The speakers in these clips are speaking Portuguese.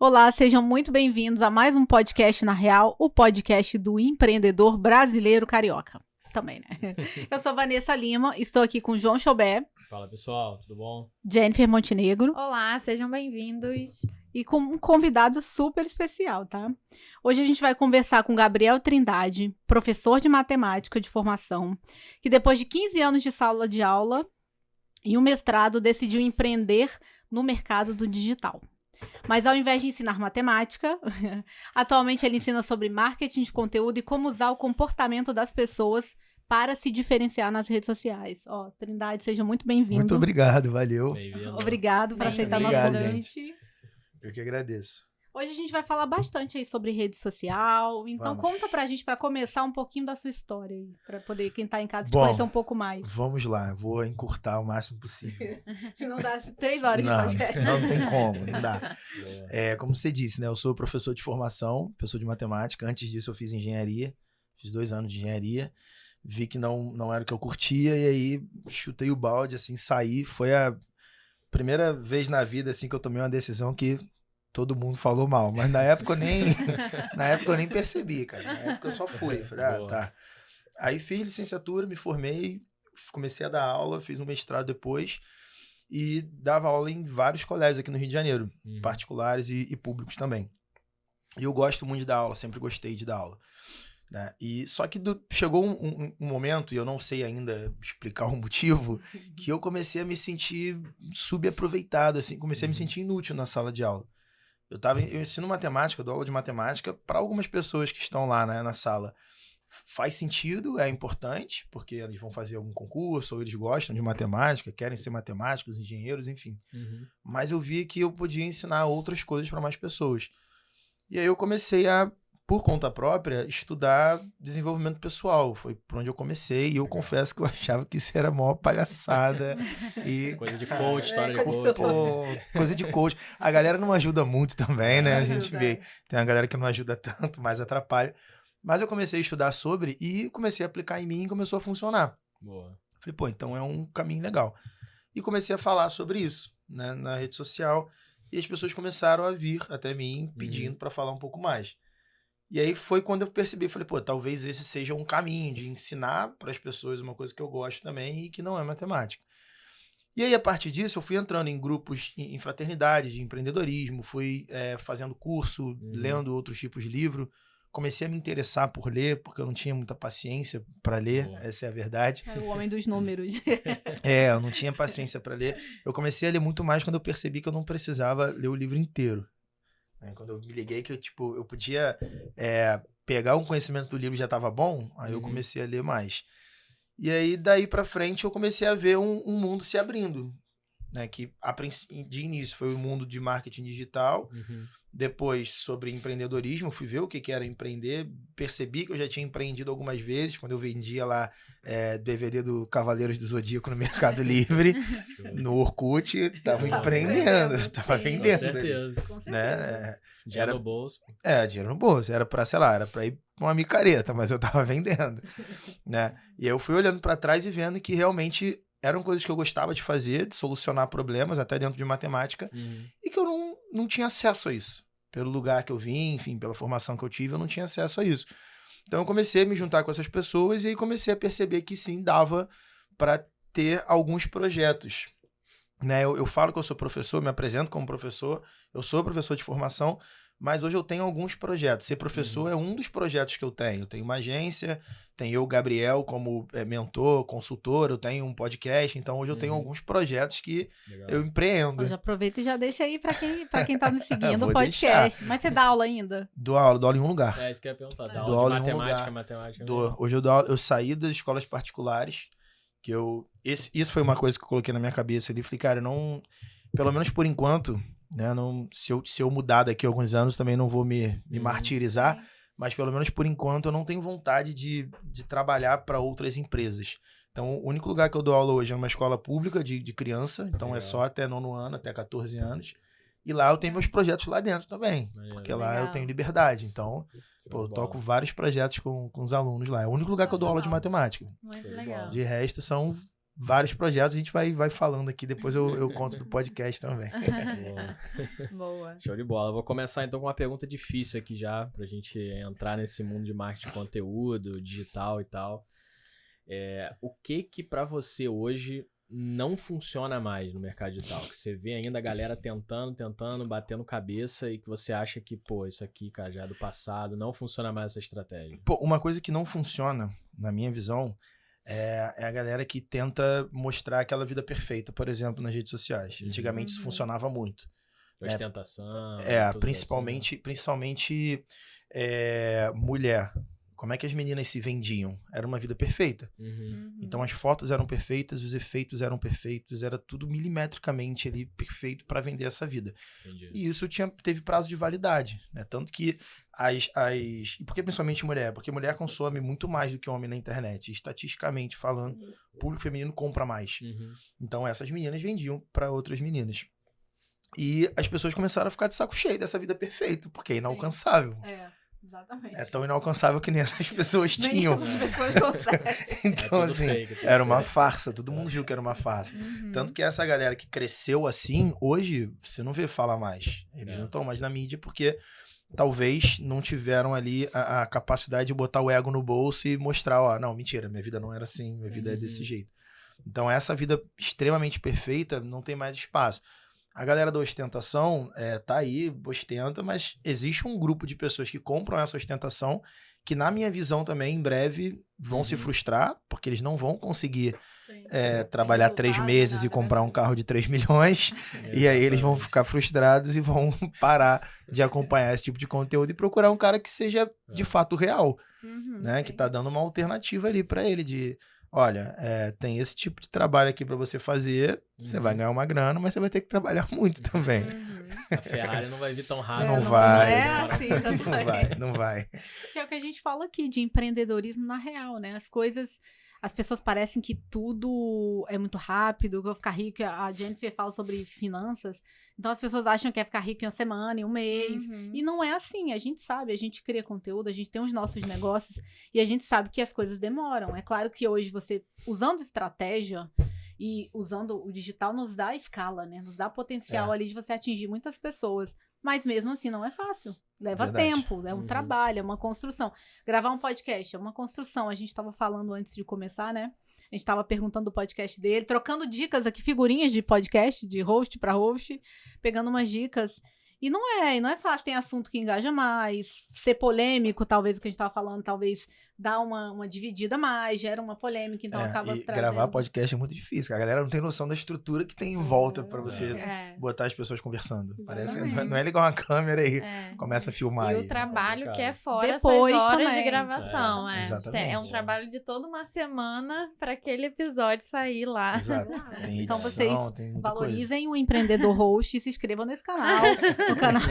Olá, sejam muito bem-vindos a mais um podcast na Real, o podcast do empreendedor brasileiro carioca. Também, né? Eu sou Vanessa Lima, estou aqui com João Chaubé. Fala, pessoal, tudo bom? Jennifer Montenegro. Olá, sejam bem-vindos. E com um convidado super especial, tá? Hoje a gente vai conversar com Gabriel Trindade, professor de matemática de formação, que depois de 15 anos de sala de aula e um mestrado decidiu empreender no mercado do digital. Mas ao invés de ensinar matemática, atualmente ele ensina sobre marketing de conteúdo e como usar o comportamento das pessoas para se diferenciar nas redes sociais. Ó, Trindade, seja muito bem-vindo. Muito obrigado, valeu. Obrigado por aceitar nosso convite. Eu que agradeço. Hoje a gente vai falar bastante aí sobre rede social, então conta pra gente, pra começar, um pouquinho da sua história aí, pra poder, quem tá em casa, te conhecer um pouco mais. Vamos lá, vou encurtar o máximo possível. Se não dá 3 horas de podcast. Não tem como, não dá. Como você disse, né, eu sou professor de formação, professor de matemática, antes disso eu fiz engenharia, fiz 2 anos de engenharia, vi que não era o que eu curtia e aí chutei o balde, assim, saí, foi a primeira vez na vida, assim, que eu tomei uma decisão que todo mundo falou mal, mas na época eu nem percebi, cara. Na época eu só fui. Falei, tá. Aí fiz licenciatura, me formei, comecei a dar aula, fiz um mestrado depois e dava aula em vários colégios aqui no Rio de Janeiro, particulares e públicos também. E eu gosto muito de dar aula, sempre gostei de dar aula. Né? E só que chegou um momento, e eu não sei ainda explicar o motivo, que eu comecei a me sentir subaproveitado, assim, comecei a me sentir inútil na sala de aula. Eu ensino matemática, dou aula de matemática para algumas pessoas que estão lá, né, na sala. Faz sentido, é importante, porque eles vão fazer algum concurso, ou eles gostam de matemática, querem ser matemáticos, engenheiros, enfim. Mas eu vi que eu podia ensinar outras coisas para mais pessoas. E aí eu comecei a, por conta própria, estudar desenvolvimento pessoal. Foi por onde eu comecei e eu confesso que eu achava que isso era a maior palhaçada. Coisa de coach, história de coach. Coisa de coach. A galera não ajuda muito também, né? A gente vê. Tem uma galera que não ajuda tanto, mas atrapalha. Mas eu comecei a estudar sobre e comecei a aplicar em mim e começou a funcionar. Boa. Falei, então é um caminho legal. E comecei a falar sobre isso, né, na rede social e as pessoas começaram a vir até mim pedindo para falar um pouco mais. E aí foi quando eu percebi, falei, talvez esse seja um caminho de ensinar para as pessoas uma coisa que eu gosto também e que não é matemática. E aí, a partir disso, eu fui entrando em grupos, em fraternidades de empreendedorismo, fui fazendo curso, lendo outros tipos de livro, comecei a me interessar por ler, porque eu não tinha muita paciência para ler, essa é a verdade. É o homem dos números. Eu não tinha paciência para ler. Eu comecei a ler muito mais quando eu percebi que eu não precisava ler o livro inteiro. Quando eu me liguei que eu podia pegar um conhecimento do livro e já estava bom, aí eu comecei a ler mais. E aí, daí para frente, eu comecei a ver um mundo se abrindo. Né, que de início foi o mundo de marketing digital, depois sobre empreendedorismo, fui ver o que era empreender, percebi que eu já tinha empreendido algumas vezes, quando eu vendia lá DVD do Cavaleiros do Zodíaco no Mercado Livre, no Orkut, estava empreendendo, estava vendendo. Com certeza. Né? Dinheiro no bolso. Dinheiro no bolso, era para ir pra uma micareta, mas eu estava vendendo. Né? E aí eu fui olhando para trás e vendo que realmente eram coisas que eu gostava de fazer, de solucionar problemas, até dentro de matemática, e que eu não tinha acesso a isso. Pelo lugar que eu vim, enfim, pela formação que eu tive, eu não tinha acesso a isso. Então eu comecei a me juntar com essas pessoas e aí comecei a perceber que sim, dava para ter alguns projetos. Né? Eu falo que eu sou professor, me apresento como professor, eu sou professor de formação, mas hoje eu tenho alguns projetos. Ser professor é um dos projetos que eu tenho. Eu tenho uma agência, tenho eu, Gabriel, como mentor, consultor, eu tenho um podcast, então hoje eu tenho alguns projetos que eu empreendo. Já aproveita e já deixa aí para quem tá nos seguindo o podcast. Deixar. Mas você dá aula ainda? Dou aula em um lugar. Isso que eu ia perguntar. Dá aula de matemática. Hoje eu saí das escolas particulares, que isso foi uma coisa que eu coloquei na minha cabeça ali. Falei, cara, não, pelo menos por enquanto, né, se eu mudar daqui a alguns anos, também não vou me martirizar, mas pelo menos por enquanto eu não tenho vontade de trabalhar para outras empresas. Então, o único lugar que eu dou aula hoje é uma escola pública de criança, então é só até 9º ano, até 14 anos. E lá eu tenho meus projetos lá dentro também, porque lá eu tenho liberdade. Então, eu toco vários projetos com os alunos lá. É o único lugar que eu dou aula de matemática. Muito legal. De resto, são vários projetos, a gente vai falando aqui, depois eu conto do podcast também. Boa. Show de bola. Vou começar então com uma pergunta difícil aqui já, pra gente entrar nesse mundo de marketing de conteúdo, digital e tal. O que pra você hoje não funciona mais no mercado digital? Que você vê ainda a galera tentando, batendo cabeça e que você acha que, pô, isso aqui, cara, já é do passado, não funciona mais essa estratégia. Pô, uma coisa que não funciona, na minha visão, é a galera que tenta mostrar aquela vida perfeita, por exemplo, nas redes sociais. Antigamente isso funcionava muito. Ostentação. Principalmente mulher. Como é que as meninas se vendiam? Era uma vida perfeita. Então as fotos eram perfeitas, os efeitos eram perfeitos, era tudo milimetricamente ali perfeito para vender essa vida. Entendi. E isso teve prazo de validade, né? Tanto que E por que principalmente mulher? Porque mulher consome muito mais do que homem na internet. Estatisticamente falando, o público feminino compra mais. Então essas meninas vendiam para outras meninas. E as pessoas começaram a ficar de saco cheio dessa vida perfeita, porque é inalcançável. Exatamente. É tão inalcançável que nem essas pessoas tinham. Nem as pessoas conseguem. Então, assim, fake, era uma farsa. Todo mundo viu que era uma farsa. Tanto que essa galera que cresceu assim, hoje, você não vê falar mais. Eles não estão mais na mídia porque talvez não tiveram ali a capacidade de botar o ego no bolso e mostrar, ó, não, mentira, minha vida não era assim, minha vida é desse jeito. Então, essa vida extremamente perfeita não tem mais espaço. A galera da ostentação tá aí, ostenta, mas existe um grupo de pessoas que compram essa ostentação que, na minha visão também, em breve vão se frustrar, porque eles não vão conseguir trabalhar 3 meses e comprar um carro de 3 milhões, e aí eles vão ficar frustrados e vão parar de acompanhar esse tipo de conteúdo e procurar um cara que seja de fato real, né? Que tá dando uma alternativa ali para ele de... Olha, tem esse tipo de trabalho aqui para você fazer, você vai ganhar uma grana, mas você vai ter que trabalhar muito também. A Ferrari não vai vir tão rápido. Não vai. Não vai. Que é o que a gente fala aqui, de empreendedorismo na real, né? As pessoas parecem que tudo é muito rápido, que eu vou ficar rico. A Jennifer fala sobre finanças, então as pessoas acham que é ficar rico em uma semana, em um mês, e não é assim. A gente sabe, a gente cria conteúdo, a gente tem os nossos negócios, e a gente sabe que as coisas demoram. É claro que hoje você, usando estratégia e usando o digital, nos dá escala, né? Nos dá potencial ali de você atingir muitas pessoas. Mas mesmo assim não é fácil. Leva tempo, é um trabalho, é uma construção. Gravar um podcast é uma construção. A gente estava falando antes de começar, né? A gente estava perguntando do podcast dele, trocando dicas aqui, figurinhas de podcast, de host para host, pegando umas dicas. E não é fácil. Tem assunto que engaja mais, ser polêmico, talvez o que a gente estava falando, talvez dá uma dividida mais, gera uma polêmica, então acaba trazendo... Gravar podcast é muito difícil, a galera não tem noção da estrutura que tem em volta para você botar as pessoas conversando. Parece, não é ligar uma câmera e começa a filmar. E aí. O trabalho que é fora depois essas horas também. De gravação. Exatamente. É um trabalho de toda uma semana para aquele episódio sair lá. Exato. Tem edição, então vocês tem muita valorizem o empreendedor host e se inscrevam nesse canal. No canal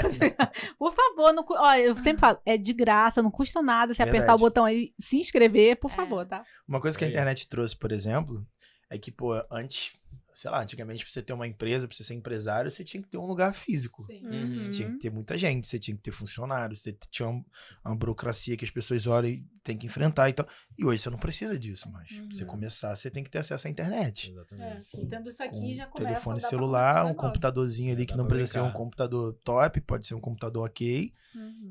por favor, eu sempre falo, é de graça, não custa nada se apertar o botão aí, se inscrever, por favor, tá? Uma coisa que a internet trouxe, por exemplo, é que, antigamente pra você ter uma empresa, pra você ser empresário, você tinha que ter um lugar físico. Você tinha que ter muita gente, você tinha que ter funcionários, você tinha uma burocracia que as pessoas olham e tem que enfrentar e tal. E hoje você não precisa disso mais. Pra você começar, você tem que ter acesso à internet. Exatamente. Tendo isso aqui, já começa telefone celular, um computadorzinho ali que não precisa ser um computador top, pode ser um computador ok,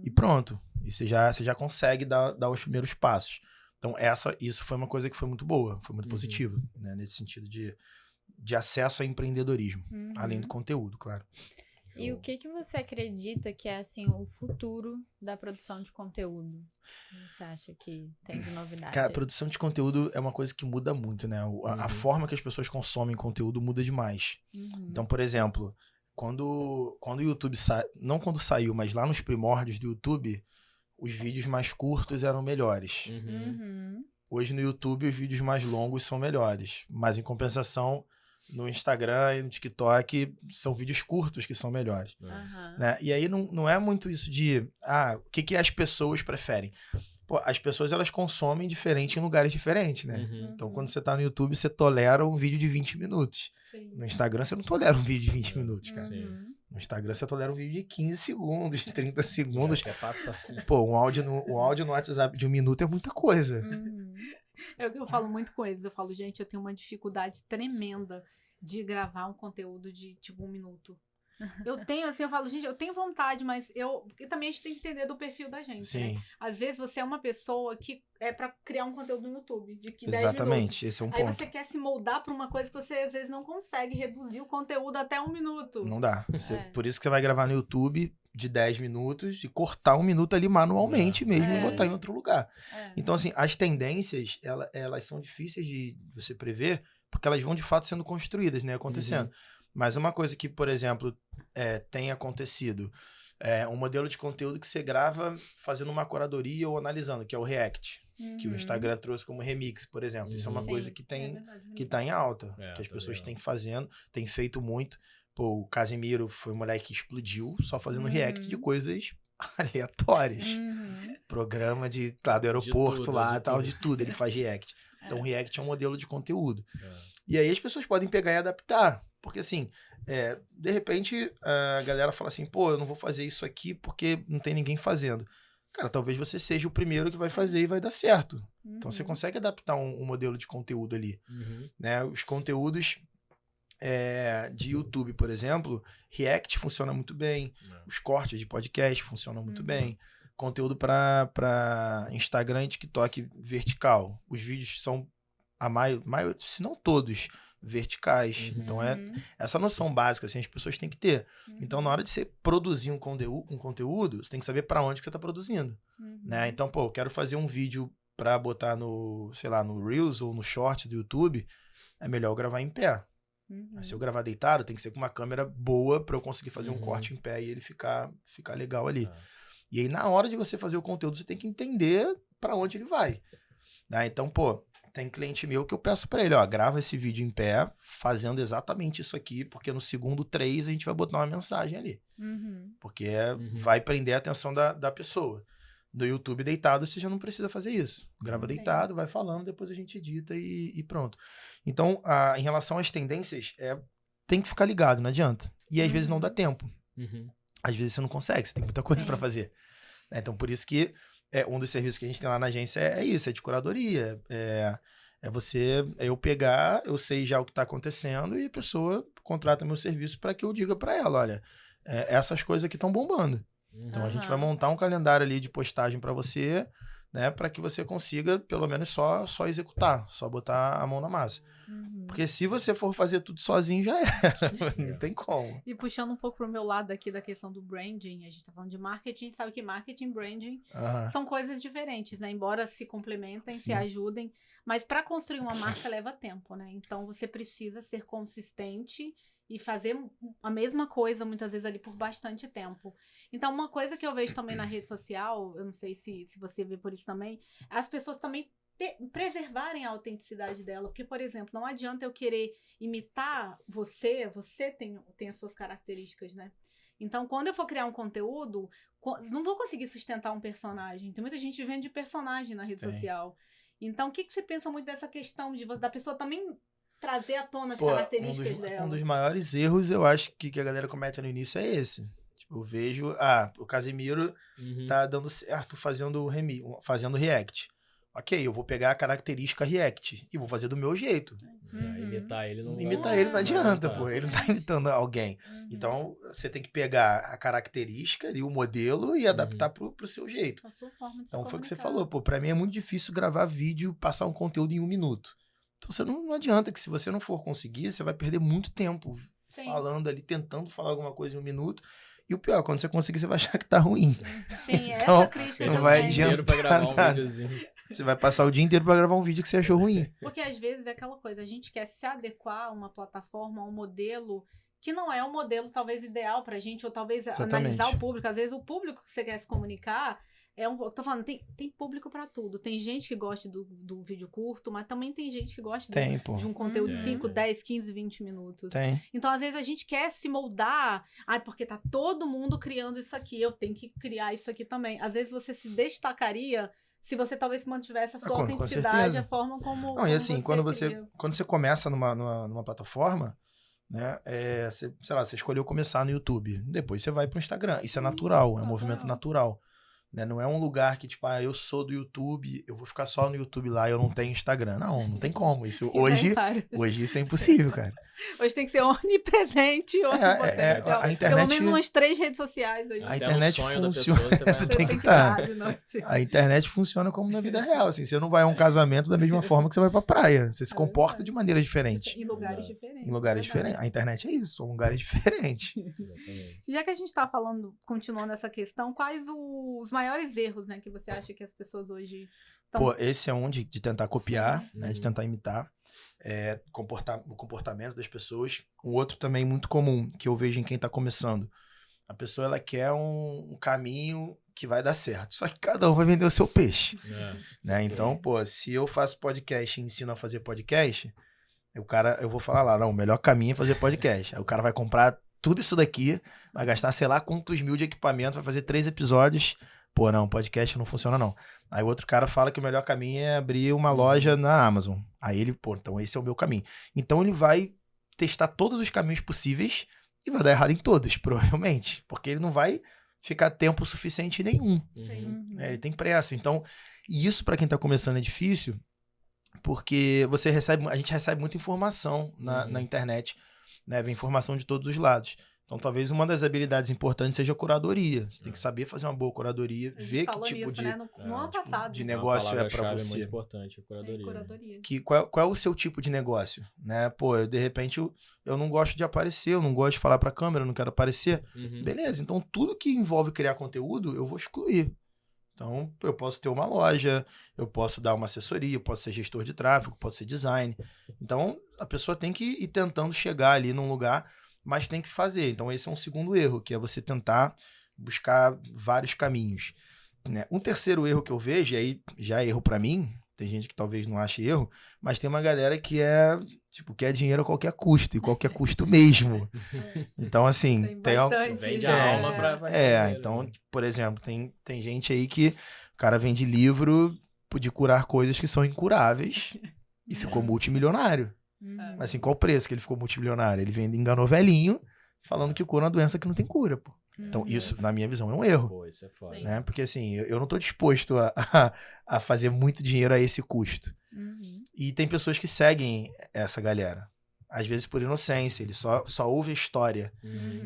e pronto. E você já consegue dar os primeiros passos. Então, isso foi uma coisa que foi muito boa, foi muito positiva, né? Nesse sentido de acesso ao empreendedorismo, além do conteúdo, claro. E o que você acredita que é, assim, o futuro da produção de conteúdo? Você acha que tem de novidade? Cara, a produção de conteúdo é uma coisa que muda muito, né? A forma que as pessoas consomem conteúdo muda demais. Então, por exemplo, quando o YouTube não quando saiu, mas lá nos primórdios do YouTube, os vídeos mais curtos eram melhores. Hoje no YouTube, os vídeos mais longos são melhores. Mas, em compensação, no Instagram e no TikTok, são vídeos curtos que são melhores. Né? E aí não é muito isso de... o que as pessoas preferem? Pô, as pessoas, elas consomem diferente em lugares diferentes, né? Então, quando você tá no YouTube, você tolera um vídeo de 20 minutos. No Instagram, você não tolera um vídeo de 20 minutos, cara. No Instagram, você tolera um vídeo de 15 segundos, 30 segundos. Pô, um áudio no WhatsApp de 1 minuto é muita coisa. É o que eu falo muito com eles. Eu falo, gente, eu tenho uma dificuldade tremenda de gravar um conteúdo de, tipo, 1 minuto. Eu tenho, assim, eu falo, gente, eu tenho vontade, mas porque também a gente tem que entender do perfil da gente, Sim. né? Às vezes você é uma pessoa que é pra criar um conteúdo no YouTube de 10 Exatamente, minutos. esse é um Aí ponto. você quer se moldar pra uma coisa que você, às vezes, não consegue reduzir o conteúdo até 1 minuto. Não dá. É. Por isso que você vai gravar no YouTube de 10 minutos e cortar 1 minuto ali manualmente mesmo e botar em outro lugar. Então, assim, as tendências, elas são difíceis de você prever, porque elas vão, de fato, sendo construídas, né? Acontecendo. Mas uma coisa que, por exemplo, tem acontecido, um modelo de conteúdo que você grava fazendo uma curadoria ou analisando, que é o React, que o Instagram trouxe como remix, por exemplo. Isso é uma coisa que que tá em alta, que as pessoas têm feito muito. Pô, o Casimiro foi um moleque que explodiu só fazendo react de coisas aleatórias. Programa do aeroporto tudo, lá, tal, de tudo, ele faz react. Então, o react é um modelo de conteúdo. E aí as pessoas podem pegar e adaptar. Porque, assim, de repente, a galera fala assim, pô, eu não vou fazer isso aqui porque não tem ninguém fazendo. Cara, talvez você seja o primeiro que vai fazer e vai dar certo. Então, você consegue adaptar um modelo de conteúdo ali. Né? Os conteúdos de YouTube, por exemplo, React funciona muito bem. Os cortes de podcast funcionam muito bem. Conteúdo para Instagram e TikTok vertical. Os vídeos são, se não todos, verticais. Então, essa noção básica, assim, as pessoas têm que ter. Então, na hora de você produzir um conteúdo, você tem que saber para onde que você está produzindo. Né? Então, pô, eu quero fazer um vídeo para botar no, sei lá, no Reels ou no Short do YouTube, é melhor eu gravar em pé. Se eu gravar deitado, tem que ser com uma câmera boa para eu conseguir fazer um corte em pé e ele ficar legal ali. E aí, na hora de você fazer o conteúdo, você tem que entender para onde ele vai. Né? Então, pô, tem cliente meu que eu peço para ele, ó, grava esse vídeo em pé, fazendo exatamente isso aqui, porque no segundo 3 a gente vai botar uma mensagem ali. Porque vai prender a atenção da pessoa. No YouTube deitado, você já não precisa fazer isso. Grava deitado, vai falando, depois a gente edita e pronto. Então, em relação às tendências, tem que ficar ligado, não adianta. E às vezes não dá tempo. Às vezes você não consegue, você tem muita coisa para fazer. Então, por isso que um dos serviços que a gente tem lá na agência é isso, é de curadoria. Eu pegar, eu sei já o que está acontecendo e a pessoa contrata meu serviço para que eu diga para ela, olha, essas coisas aqui estão bombando. Então, a gente vai montar um calendário ali de postagem para você, né, para que você consiga, pelo menos, só executar, só botar a mão na massa. Porque se você for fazer tudo sozinho, já era. Não tem como. E puxando um pouco pro meu lado aqui da questão do branding, a gente tá falando de marketing, a gente sabe que marketing e branding são coisas diferentes, né? Embora se complementem, se ajudem, mas para construir uma marca leva tempo, né? Então, você precisa ser consistente e fazer a mesma coisa, muitas vezes, ali por bastante tempo. Então, uma coisa que eu vejo também na rede social, eu não sei se você vê por isso também, as pessoas também preservarem a autenticidade dela. Porque, por exemplo, não adianta eu querer imitar você tem as suas características, né? Então, quando eu for criar um conteúdo, não vou conseguir sustentar um personagem. Tem muita gente vivendo de personagem na rede social. Então, o que você pensa muito dessa questão da pessoa também trazer à tona as características dela? Um dos maiores erros, eu acho, que a galera comete no início é esse. Tipo, eu vejo, o Casimiro tá dando certo fazendo react. Ok, eu vou pegar a característica react e vou fazer do meu jeito. Imitar ele não ele não adianta, pô. Ele não tá imitando alguém. Então, você tem que pegar a característica e o modelo e adaptar pro seu jeito. A sua forma de então, se foi o que você comunicar. falou. Pô, pra mim é muito difícil gravar vídeo, passar um conteúdo em 1 minuto. Então, você não adianta que se você não for conseguir, você vai perder muito tempo falando ali, tentando falar alguma coisa em 1 minuto. E o pior, quando você conseguir, você vai achar que tá ruim. Sim, então, essa crítica não também. vai adiantar pra gravar nada. um videozinho. Você vai passar o dia inteiro pra gravar um vídeo que você achou ruim. Porque às vezes é aquela coisa, a gente quer se adequar a uma plataforma, a um modelo que não é o modelo talvez ideal pra gente, ou talvez analisar o público. Às vezes o público que você quer se comunicar eu tô falando, tem público pra tudo. Tem gente que gosta do vídeo curto, mas também tem gente que gosta de um conteúdo de 5, 10, 15, 20 minutos. Então, às vezes, a gente quer se moldar. Porque tá todo mundo criando isso aqui. Eu tenho que criar isso aqui também. Às vezes, você se destacaria se você talvez mantivesse a sua autenticidade, a forma como. Não, e assim, quando cria. você começa numa plataforma, né? Você escolheu começar no YouTube. Depois você vai pro Instagram. Isso é natural, é um movimento natural. Né? Não é um lugar que, tipo, eu sou do YouTube, eu vou ficar só no YouTube lá, eu não tenho Instagram. Não tem como. Isso, hoje isso é impossível, cara. Hoje tem que ser onipresente, onipotente. A internet, pelo menos umas 3 redes sociais. Aí. A internet funciona. Você tem que estar. A internet funciona como na vida real. Assim, você não vai a um casamento da mesma forma que você vai pra praia. Você se comporta de maneira diferente. Em lugares diferentes. Em lugares diferentes. A internet é isso, são lugares diferentes. Já que a gente tá falando, continuando essa questão, quais os maiores erros, né, que você acha que as pessoas hoje estão... Pô, esse é um de tentar copiar, né, de tentar imitar o comportamento das pessoas. Um outro também muito comum, que eu vejo em quem tá começando. A pessoa, ela quer um caminho que vai dar certo. Só que cada um vai vender o seu peixe. Né? Então, pô, se eu faço podcast e ensino a fazer podcast, eu vou falar lá, não, o melhor caminho é fazer podcast. Aí o cara vai comprar tudo isso daqui, vai gastar sei lá quantos mil de equipamento, vai fazer 3 episódios. Pô, não, podcast não funciona não. Aí o outro cara fala que o melhor caminho é abrir uma loja na Amazon. Aí ele, pô, então esse é o meu caminho. Então ele vai testar todos os caminhos possíveis e vai dar errado em todos, provavelmente. Porque ele não vai ficar tempo suficiente em nenhum. Ele tem pressa. Então, e isso para quem tá começando é difícil, porque a gente recebe muita informação na internet, né? Vem informação de todos os lados. Então, talvez uma das habilidades importantes seja a curadoria. Você tem que saber fazer uma boa curadoria, ver que tipo nisso, né? No ano passado, de negócio é para você. É muito importante, a curadoria. Qual é o seu tipo de negócio? Né? Pô, de repente, eu não gosto de aparecer, eu não gosto de falar para a câmera, eu não quero aparecer. Beleza, então tudo que envolve criar conteúdo, eu vou excluir. Então, eu posso ter uma loja, eu posso dar uma assessoria, eu posso ser gestor de tráfego, posso ser design. Então, a pessoa tem que ir tentando chegar ali num lugar, mas tem que fazer. Então, esse é um segundo erro, que é você tentar buscar vários caminhos. Né? Um terceiro erro que eu vejo, e aí já é erro para mim, tem gente que talvez não ache erro, mas tem uma galera que quer dinheiro a qualquer custo, e qualquer custo mesmo. Então, assim, vende a alma pra então, por exemplo, tem gente aí que o cara vende livro de curar coisas que são incuráveis e ficou multimilionário. Mas assim, qual o preço que ele ficou multimilionário? Ele enganou velhinho, falando que cura uma doença que não tem cura, pô. Então, isso, na minha visão, é um erro. Pô, isso é foda. Né? Porque assim, eu não tô disposto a fazer muito dinheiro a esse custo. E tem pessoas que seguem essa galera. Às vezes por inocência, ele só ouve a história.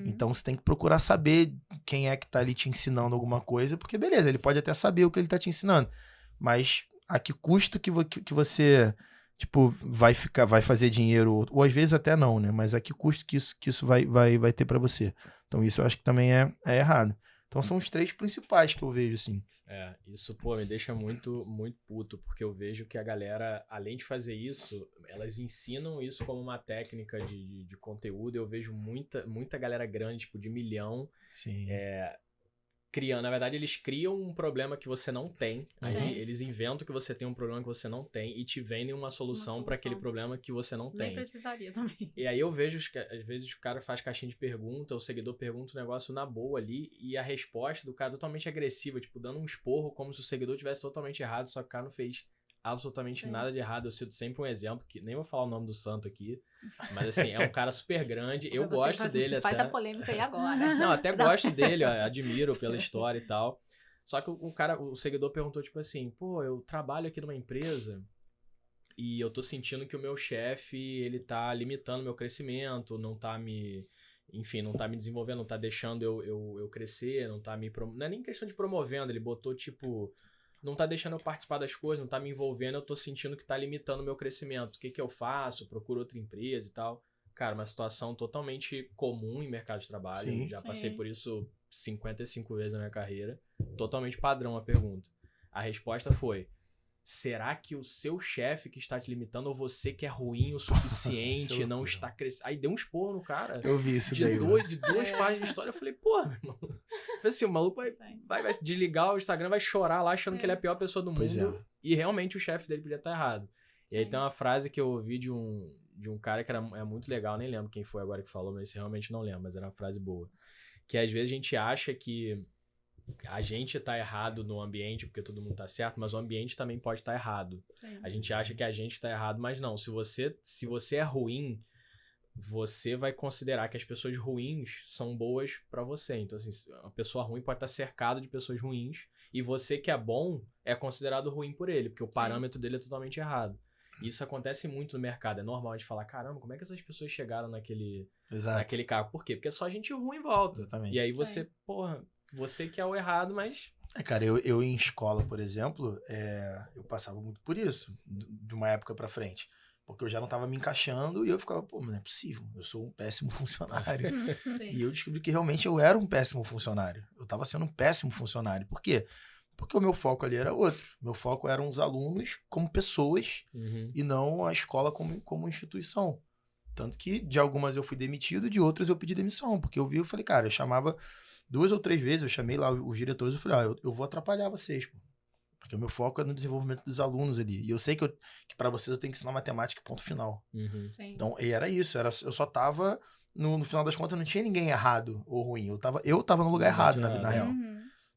Então você tem que procurar saber quem é que tá ali te ensinando alguma coisa, porque beleza, ele pode até saber o que ele tá te ensinando, mas a que custo que você, tipo, vai fazer dinheiro, ou às vezes até não, né? Mas a que custo que isso vai ter pra você. Então isso eu acho que também é errado. Então são os 3 principais que eu vejo, assim. Isso, pô, me deixa muito, muito puto, porque eu vejo que a galera, além de fazer isso, elas ensinam isso como uma técnica de conteúdo. Eu vejo muita galera grande, tipo, de milhão, Sim. criando. Na verdade, eles criam um problema que você não tem. Aí eles inventam que você tem um problema que você não tem e te vendem uma solução para aquele problema que você não tem. Nem precisaria também. E aí eu vejo, às vezes, o cara faz caixinha de pergunta, o seguidor pergunta um negócio na boa ali e a resposta do cara é totalmente agressiva, tipo, dando um esporro como se o seguidor tivesse totalmente errado, só que o cara não fez absolutamente nada de errado. Eu cito sempre um exemplo, que nem vou falar o nome do santo aqui, mas assim, é um cara super grande, eu gosto dele até. Faz a polêmica aí agora. Não, até gosto dele, admiro pela história e tal. Só que o seguidor perguntou, tipo assim, pô, eu trabalho aqui numa empresa e eu tô sentindo que o meu chefe, ele tá limitando meu crescimento, não tá me desenvolvendo, não tá deixando eu crescer, não é nem questão de promovendo, ele botou tipo, não tá deixando eu participar das coisas, não tá me envolvendo, eu tô sentindo que tá limitando o meu crescimento. O que eu faço? Procuro outra empresa e tal. Cara, uma situação totalmente comum em mercado de trabalho. Sim. Já passei por isso 55 vezes na minha carreira. Totalmente padrão a pergunta. A resposta foi: será que o seu chefe que está te limitando ou você que é ruim o suficiente não está crescendo? Aí deu um esporro no cara. Eu vi isso daí. De 2 páginas de história. Eu falei, pô, meu irmão. Assim, o maluco vai desligar o Instagram, vai chorar lá achando que ele é a pior pessoa do mundo. E realmente o chefe dele podia estar errado. E aí tem uma frase que eu ouvi de um cara que é muito legal, nem lembro quem foi agora que falou, mas realmente não lembro, mas era uma frase boa. Que às vezes a gente acha que a gente tá errado no ambiente porque todo mundo tá certo, mas o ambiente também pode estar errado. A gente acha que a gente tá errado, mas não. Se você é ruim, você vai considerar que as pessoas ruins são boas pra você. Então, assim, uma pessoa ruim pode estar cercada de pessoas ruins e você que é bom é considerado ruim por ele, porque o parâmetro dele é totalmente errado. Isso acontece muito no mercado. É normal de falar, caramba, como é que essas pessoas chegaram naquele cargo? Por quê? Porque é só gente ruim em volta. Exatamente. E aí você, porra, você que é o errado, mas... Cara, eu em escola, por exemplo, eu passava muito por isso, de uma época pra frente. Porque eu já não tava me encaixando e eu ficava, pô, mas não é possível, eu sou um péssimo funcionário. E eu descobri que realmente eu era um péssimo funcionário. Eu tava sendo um péssimo funcionário. Por quê? Porque o meu foco ali era outro. Meu foco eram os alunos como pessoas e não a escola como instituição. Tanto que de algumas eu fui demitido, de outras eu pedi demissão. Porque eu falei, cara, eu chamava 2 ou 3 vezes, eu chamei lá os diretores, eu falei, eu vou atrapalhar vocês, pô. Porque o meu foco é no desenvolvimento dos alunos ali. E eu sei que para vocês eu tenho que ensinar matemática, ponto final. Então, e era isso. Eu só tava, no final das contas, não tinha ninguém errado ou ruim. Eu tava no lugar errado, na real.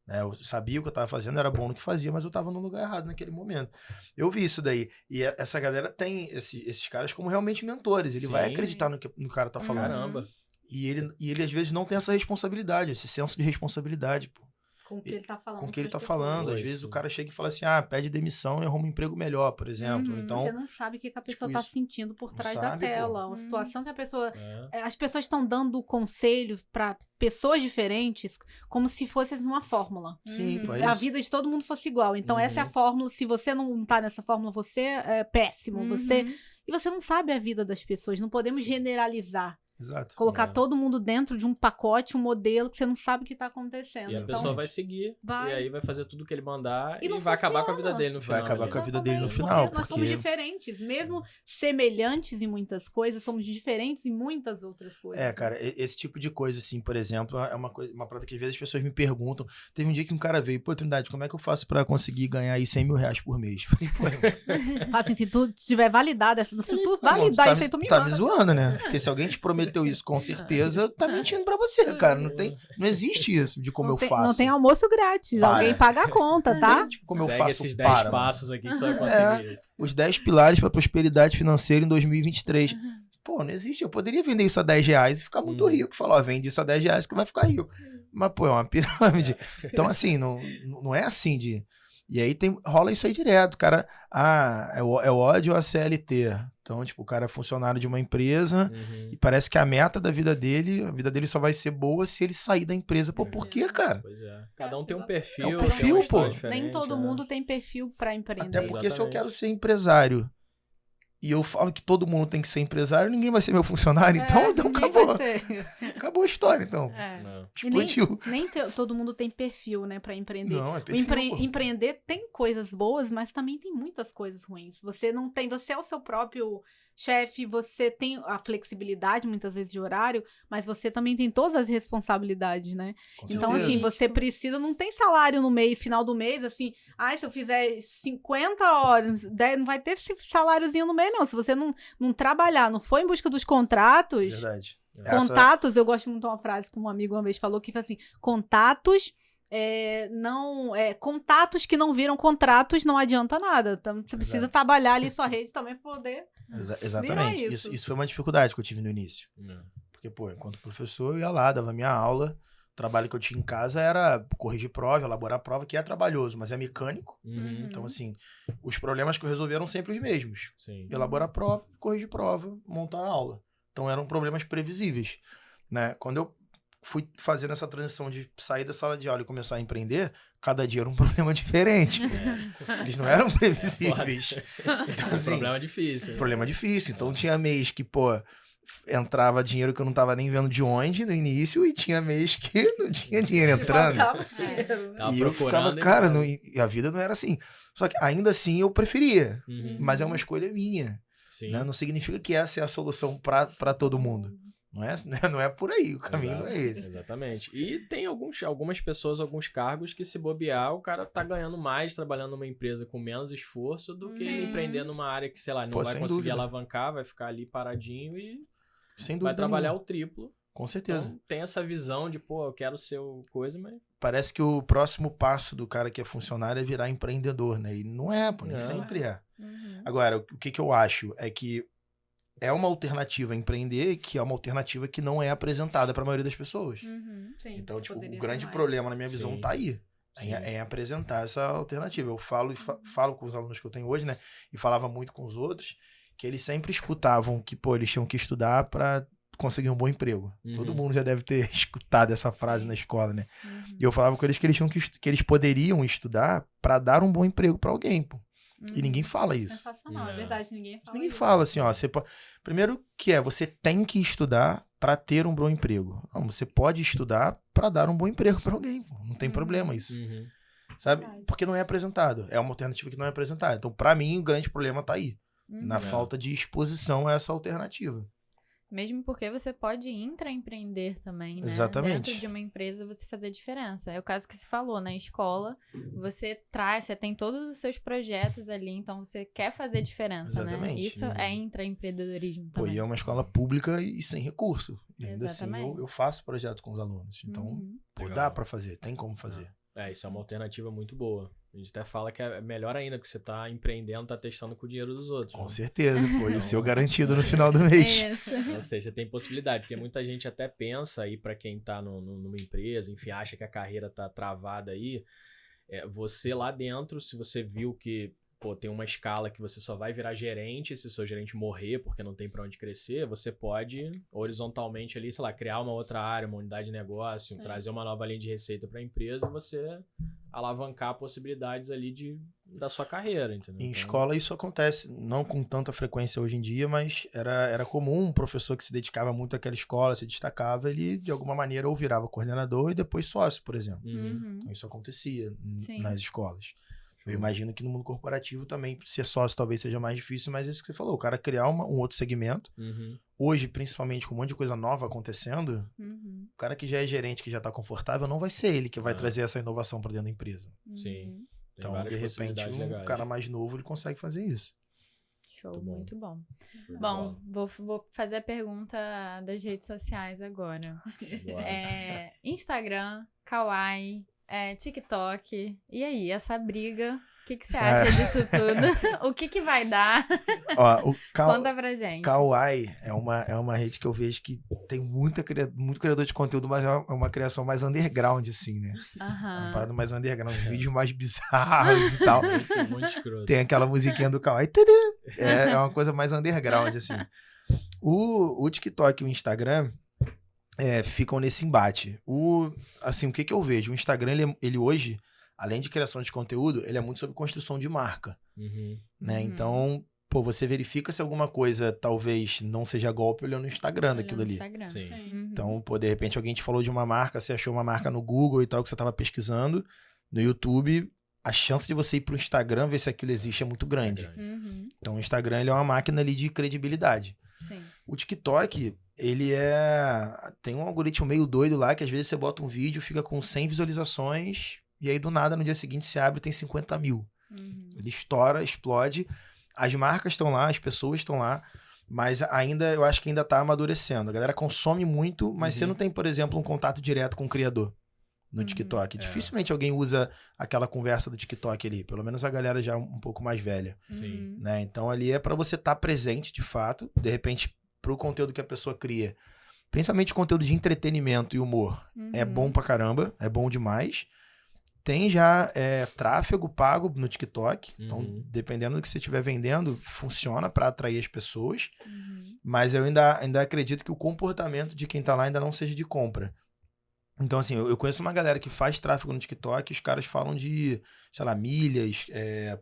Né? Eu sabia o que eu tava fazendo, era bom no que fazia, mas eu tava no lugar errado naquele momento. Eu vi isso daí. E essa galera tem esses caras como realmente mentores. Ele vai acreditar no que o cara tá falando. Caramba. E ele, às vezes, não tem essa responsabilidade, esse senso de responsabilidade, pô. Com o que ele tá falando. Com o que ele tá falando. Às vezes o cara chega e fala assim, pede demissão e arruma um emprego melhor, por exemplo. Então, você não sabe o que a pessoa tá sentindo por trás da sabe, tela. Uma situação que a pessoa... As pessoas estão dando conselhos pra pessoas diferentes como se fosse uma fórmula. Sim, pô, a vida de todo mundo fosse igual. Então essa é a fórmula. Se você não tá nessa fórmula, você é péssimo. E você não sabe a vida das pessoas. Não podemos generalizar. Exato. Colocar todo mundo dentro de um pacote, um modelo que você não sabe o que está acontecendo. E a pessoa vai seguir, e aí vai fazer tudo o que ele mandar e não vai acabar com a vida dele no final. Vai acabar com a vida dele no Porque final. nós somos diferentes. Mesmo semelhantes em muitas coisas, somos diferentes em muitas outras coisas. Cara, esse tipo de coisa, assim, por exemplo, é uma parada que às vezes as pessoas me perguntam. Teve um dia que um cara veio, pô, Trindade, como é que eu faço pra conseguir ganhar aí 100 mil reais por mês? Falei, pô, assim, se tu tiver validado, se tu validar isso aí, tu me tá me zoando, né? Porque se alguém te prometeu isso, com certeza tá mentindo pra você, cara. Não existe isso de como eu faço. Não tem almoço grátis. Alguém paga a conta, tá? Tipo, como Segue eu faço esses 10 passos aqui que você vai conseguir isso. Os 10 pilares pra prosperidade financeira em 2023. Pô, não existe. Eu poderia vender isso a 10 reais e ficar muito rico. Falar, vende isso a 10 reais que vai ficar rico. Mas, pô, é uma pirâmide. Então, assim, não é assim de... E aí rola isso aí direto, cara. É o ódio à CLT. Então, tipo, o cara é funcionário de uma empresa e parece que a meta da vida dele só vai ser boa se ele sair da empresa. Pô, por quê, cara? Pois é. Cada um tem um perfil. É um perfil, tem uma pô. Nem todo mundo tem perfil pra empreender. Até porque se eu quero ser empresário e eu falo que todo mundo tem que ser empresário, ninguém vai ser meu funcionário. Então acabou. Acabou a história, então. Explodiu. Nem todo mundo tem perfil, né, pra empreender. Não, é perfil, empreender tem coisas boas, mas também tem muitas coisas ruins. Você é o seu próprio chefe, você tem a flexibilidade, muitas vezes, de horário, mas você também tem todas as responsabilidades, né? Então, assim, você precisa, não tem salário no mês, final do mês, assim, se eu fizer 50 horas, não vai ter saláriozinho no mês, não. Se você não trabalhar, não for em busca dos contratos... Verdade. Contatos, eu gosto muito de uma frase que um amigo uma vez falou, que foi assim, contatos que não viram contratos não adianta nada. Então, você precisa trabalhar ali sua rede também para poder exatamente. Isso foi uma dificuldade que eu tive no início. Porque, pô, enquanto professor, eu ia lá, dava minha aula. O trabalho que eu tinha em casa era corrigir prova, elaborar prova, que é trabalhoso, mas é mecânico. Então, assim, os problemas que eu resolvi eram sempre os mesmos. Elaborar prova, corrigir prova, montar a aula. Então, eram problemas previsíveis, né? Quando eu fui fazendo essa transição de sair da sala de aula e começar a empreender, cada dia era um problema diferente. Eles não eram previsíveis. Então, assim, problema difícil. Então, tinha mês que, pô, entrava dinheiro que eu não tava nem vendo de onde no início, e tinha mês que não tinha dinheiro entrando. E eu ficava, cara, a vida não era assim. Só que ainda assim eu preferia. Mas é uma escolha minha. Né? Não significa que essa é a solução para todo mundo. Não é por aí, o caminho não é esse. Exatamente. E tem algumas pessoas, alguns cargos que, se bobear, o cara tá ganhando mais trabalhando numa empresa com menos esforço do que empreender numa área que, sei lá, não vai conseguir alavancar, vai ficar ali paradinho e vai trabalhar o triplo. Com certeza. Então, tem essa visão de, pô, eu quero ser coisa, mas... Parece que o próximo passo do cara que é funcionário é virar empreendedor, né? E não é, pô, nem sempre é. Agora, o que eu acho é que é uma alternativa a empreender, que é uma alternativa que não é apresentada para a maioria das pessoas. Sim, Então, tipo, poderia o ser grande mais. problema na minha visão Sim. tá aí. Sim. É apresentar essa alternativa. Eu falo falo com os alunos que eu tenho hoje, né? E falava muito com os outros, que eles sempre escutavam que, pô, eles tinham que estudar para conseguir um bom emprego. Uhum. Todo mundo já deve ter escutado essa frase Sim. na escola, né? E eu falava com eles que eles tinham que eles poderiam estudar para dar um bom emprego para alguém, pô. E ninguém fala isso. Sensacional, é É. verdade, ninguém fala Ninguém isso. fala assim, ó, primeiro que você tem que estudar para ter um bom emprego. Não, você pode estudar para dar um bom emprego para alguém, pô. Não tem problema isso. Uhum. Sabe? Verdade. Porque não é apresentado. É uma alternativa que não é apresentada. Então, para mim, o grande problema tá aí. Na É. falta de exposição a essa alternativa. Mesmo porque você pode intraempreender também, né? Exatamente. Dentro de uma empresa você fazer diferença. É o caso que se falou, na escola, você tem todos os seus projetos ali, então você quer fazer diferença, né? Exatamente. Isso Uhum. é intraempreendedorismo Pô, também. e é uma escola pública e sem recurso. E ainda assim, Exatamente. eu faço projeto com os alunos. Então, Uhum. pô, Legal. dá para fazer, tem como fazer. Isso é uma alternativa muito boa. A gente até fala que é melhor ainda, porque você tá empreendendo, tá testando com o dinheiro dos outros. Com né? certeza, pô. E o seu garantido no final do mês. Isso. Ou seja, tem possibilidade, porque muita gente até pensa aí pra quem tá numa empresa, enfim, acha que a carreira tá travada aí. Você lá dentro, se você viu que, pô, tem uma escala que você só vai virar gerente se o seu gerente morrer porque não tem pra onde crescer, você pode horizontalmente ali, sei lá, criar uma outra área, uma unidade de negócio, trazer uma nova linha de receita pra empresa e você alavancar possibilidades ali da sua carreira, entendeu? Em Então, escola isso acontece, não com tanta frequência hoje em dia, mas era comum um professor que se dedicava muito àquela escola, se destacava, ele de alguma maneira ou virava coordenador e depois sócio, por exemplo. Uhum. Então isso acontecia Sim. nas escolas. Eu imagino que no mundo corporativo também ser sócio talvez seja mais difícil, mas é isso que você falou, o cara criar um outro segmento. Uhum. Hoje, principalmente com um monte de coisa nova acontecendo, Uhum. o cara que já é gerente, que já está confortável, não vai ser ele que vai Ah. trazer essa inovação para dentro da empresa. Sim. Uhum. Tem Então, várias de repente, possibilidades legais. um cara mais novo ele consegue fazer isso. Show, Muito bom. muito bom. Show de Bom, vou fazer a pergunta das redes sociais agora. bola. Bora. Instagram, Kawaii, TikTok. E aí, essa briga, o que você Cara. acha disso tudo? O que vai dar? Ó, o Conta pra gente. Kawaii é uma rede que eu vejo que tem muito criador de conteúdo, mas é uma criação mais underground, assim, né? É uma parada mais underground, vídeos mais bizarros e tal. Muito escroto. Tem aquela musiquinha do Kawaii. Tadã! É uma coisa mais underground, assim. O TikTok e o Instagram ficam nesse embate. Assim, o que eu vejo? O Instagram, ele hoje, além de criação de conteúdo, ele é muito sobre construção de marca, Uhum. né? Uhum. Então, pô, você verifica se alguma coisa talvez não seja golpe olhando no Instagram daquilo ali. Instagram. Sim. Uhum. Então, pô, de repente alguém te falou de uma marca, você achou uma marca no Google e tal, que você estava pesquisando, no YouTube, a chance de você ir pro Instagram ver se aquilo existe é muito grande. Uhum. Então, o Instagram, ele é uma máquina ali de credibilidade. Sim. O TikTok, ele tem um algoritmo meio doido lá, que às vezes você bota um vídeo, fica com 100 visualizações, e aí do nada, no dia seguinte, você abre e tem 50 mil. Uhum. Ele estoura, explode. As marcas estão lá, as pessoas estão lá, mas ainda, eu acho que ainda tá amadurecendo. A galera consome muito, mas você não tem, por exemplo, um contato direto com o criador no Uhum. TikTok. Dificilmente alguém usa aquela conversa do TikTok ali, pelo menos a galera já um pouco mais velha, Sim. Uhum. né? Então ali é para você estar presente de fato, de repente, pro conteúdo que a pessoa cria. Principalmente conteúdo de entretenimento e humor. É bom pra caramba, é bom demais. Tem já tráfego pago no TikTok. Então, Uhum. dependendo do que você estiver vendendo, funciona para atrair as pessoas. Uhum. Mas eu ainda acredito que o comportamento de quem tá lá ainda não seja de compra. Então, assim, eu conheço uma galera que faz tráfego no TikTok, os caras falam de, sei lá, milhas,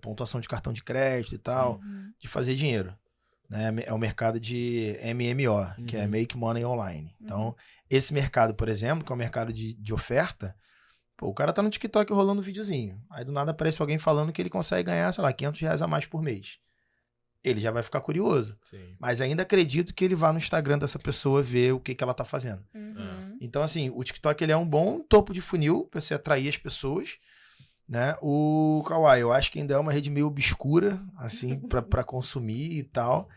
pontuação de cartão de crédito e tal, Uhum. de fazer dinheiro. Né? É o mercado de MMO, que é Uhum. Make Money Online. Então, esse mercado, por exemplo, que é o mercado de oferta, pô, o cara tá no TikTok rolando um videozinho. Aí do nada aparece alguém falando que ele consegue ganhar, sei lá, R$500 a mais por mês. Ele já vai ficar curioso. Sim. Mas ainda acredito que ele vá no Instagram dessa pessoa ver o que ela tá fazendo. Uhum. Então, assim, o TikTok ele é um bom topo de funil pra você atrair as pessoas, né? O Kawaii, eu acho que ainda é uma rede meio obscura, assim, pra consumir e tal.